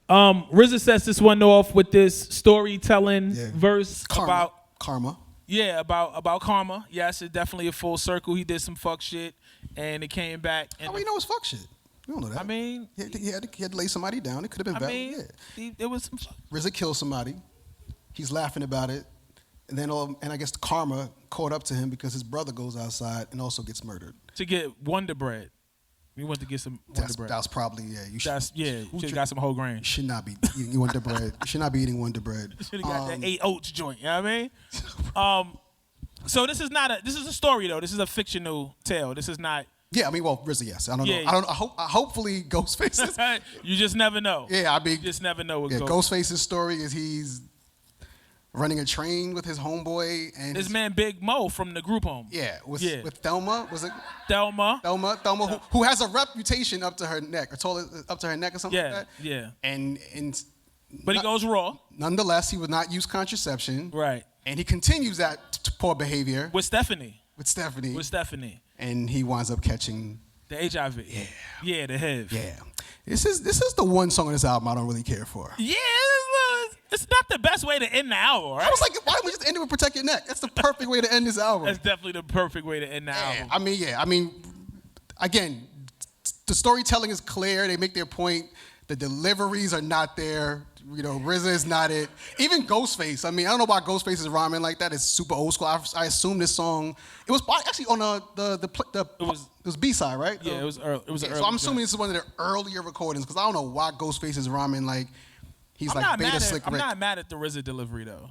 RZA sets this one off with this storytelling verse Karma. about karma. Yes, it's definitely a full circle. He did some fuck shit, and it came back. And How do you know it's fuck shit? You don't know that. I mean, he had to lay somebody down. It could have been valid. it was some fuck. RZA killed somebody. He's laughing about it. And then, and I guess karma caught up to him because his brother goes outside and also gets murdered. To get Wonder Bread. We went to get some Wonder Bread. That's probably, yeah. You should, you should have got some whole grain. You should not be eating Wonder Bread. You should not be eating Wonder Bread. You should have got that 8 oats joint, you know what I mean? So this is a story though. This is a fictional tale. This is not. Yeah, I mean, well, RZA, yes. I don't know. Hopefully, Ghostface is. You just never know. Yeah, I mean, you just never know what Ghostface's story is he's running a train with his homeboy and his man Big Mo from the group home. Yeah, with Thelma. Was it Thelma? Thelma, who has a reputation up to her neck, or up to her neck or something like that. Yeah. But he goes raw. Nonetheless, he would not use contraception. Right. And he continues that poor behavior with Stephanie. And he winds up catching the HIV. Yeah. Yeah, the HIV. Yeah. This is the one song on this album I don't really care for. Yeah, it's not the best way to end the album, right? I was like, why don't we just end it with Protect Your Neck? That's the perfect way to end this album. That's definitely the perfect way to end the album. I mean, again, the storytelling is clear. They make their point. The deliveries are not there. You know, RZA is not it. Even Ghostface. I mean, I don't know why Ghostface is rhyming like that. It's super old school. I assume this song. It was actually on it was B-side, right? Yeah, it was early. It was early. So I'm assuming this is one of their earlier recordings because I don't know why Ghostface is rhyming like he's like Beta Slick Rick. I'm not mad at the RZA delivery though.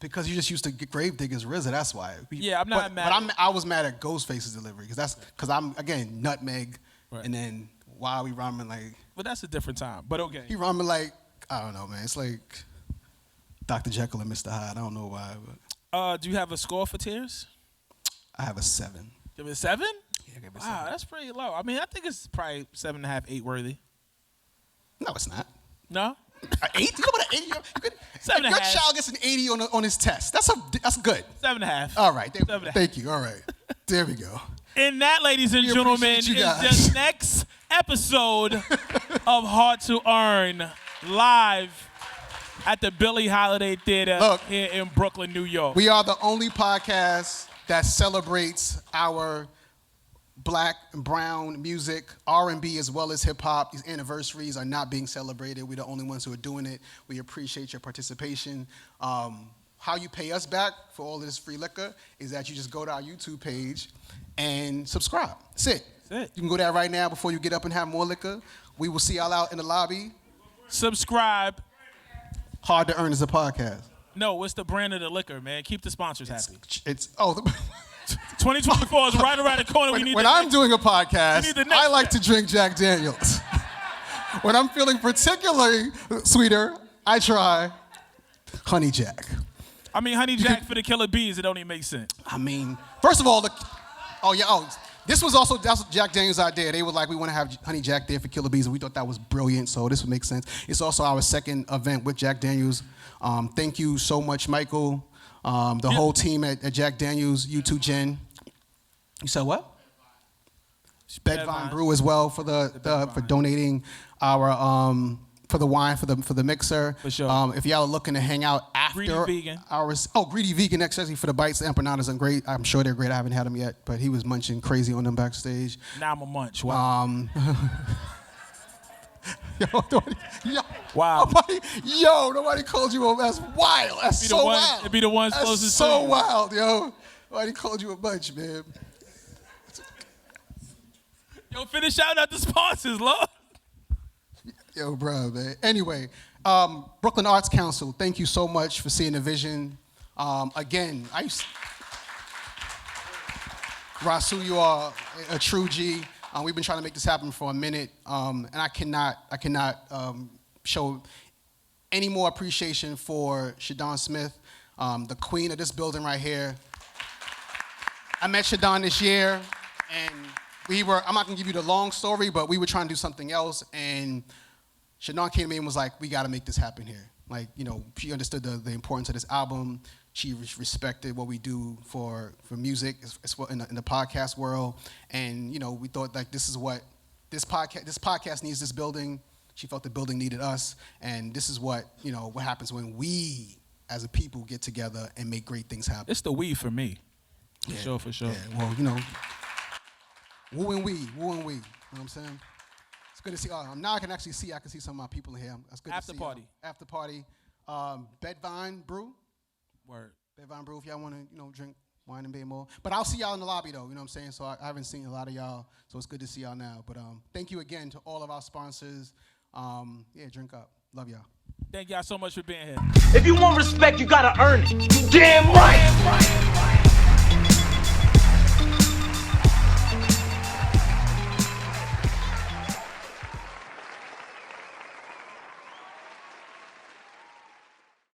Because you just used to get Gravediggers RZA. That's why. Yeah, I'm not mad. But I was mad at Ghostface's delivery because I'm again Nutmeg, right. And then why are we rhyming like? But that's a different time. But okay. He rhyming like. I don't know, man. It's like Dr. Jekyll and Mr. Hyde. I don't know why. But do you have a score for Tears? I have a 7. Give it a 7? Yeah, I give it a 7. Wow, that's pretty low. I mean, I think it's probably 7.5, 8 worthy. No, it's not. No? An 8? You know what an 80? 7.5. Your child gets an 80 on his test. That's good. 7.5. All right. Thank you. All right. There we go. And that, ladies and gentlemen, is the next episode of Hard to Earn. Live at the Billie Holiday Theater here in Brooklyn, New York. We are the only podcast that celebrates our black and brown music, R&B as well as hip hop. These anniversaries are not being celebrated. We're the only ones who are doing it. We appreciate your participation. How you pay us back for all this free liquor is that you just go to our YouTube page and subscribe. That's it. You can go there right now before you get up and have more liquor. We will see y'all out in the lobby. Subscribe. Hard to Earn is a podcast. No, what's the brand of the liquor, man? Keep the sponsors happy. 2024 is right around the corner. When I'm doing a podcast, I like to drink Jack Daniels. When I'm feeling particularly sweeter, I try Honey Jack. I mean, Honey Jack for the killer bees, it don't even make sense. I mean, first of all, that's Jack Daniels' idea. They were like, we want to have Honey Jack there for Killer Bees, and we thought that was brilliant, so this would make sense. It's also our second event with Jack Daniels. Thank you so much, Michael, the whole team at Jack Daniels, you too, Jen. You said what? Bedvine Brew as well for for donating our for the wine for the mixer. For sure. If y'all are looking to hang out after Greedy Vegan. Greedy Vegan, especially for the bites. The empanadas are great. I'm sure they're great. I haven't had them yet, but he was munching crazy on them backstage. Now I'm a munch. Wow. Wow. Nobody called you a. That's wild. That's so wild. It'd be the ones closest to you. So wild, yo. Nobody called you a bunch, man. Yo, finish out the sponsors, Lord. Yo, bro, man. Anyway, Brooklyn Arts Council, thank you so much for seeing the vision. Again, Rasul, you are a true G. We've been trying to make this happen for a minute, and I cannot show any more appreciation for Shadon Smith, the queen of this building right here. I met Shadon this year, and I'm not gonna give you the long story, but we were trying to do something else, and Shadon came to me and was like, we gotta make this happen here. Like, she understood the importance of this album. She respected what we do for music as well in the podcast world. And, we thought like this is what this podcast needs this building. She felt the building needed us. And this is what happens when we as a people get together and make great things happen. It's the we for me. For sure. Yeah, well, woo and we. You know what I'm saying? It's good to see. Now I can see some of my people in here. That's good After to see. Party. After party. Bedvine Brew. Word. Bev Von Brew, if y'all want to, drink wine and beer more. But I'll see y'all in the lobby, though. You know what I'm saying? So I haven't seen a lot of y'all, so it's good to see y'all now. But thank you again to all of our sponsors. Yeah, drink up. Love y'all. Thank y'all so much for being here. If you want respect, you gotta earn it. You damn right.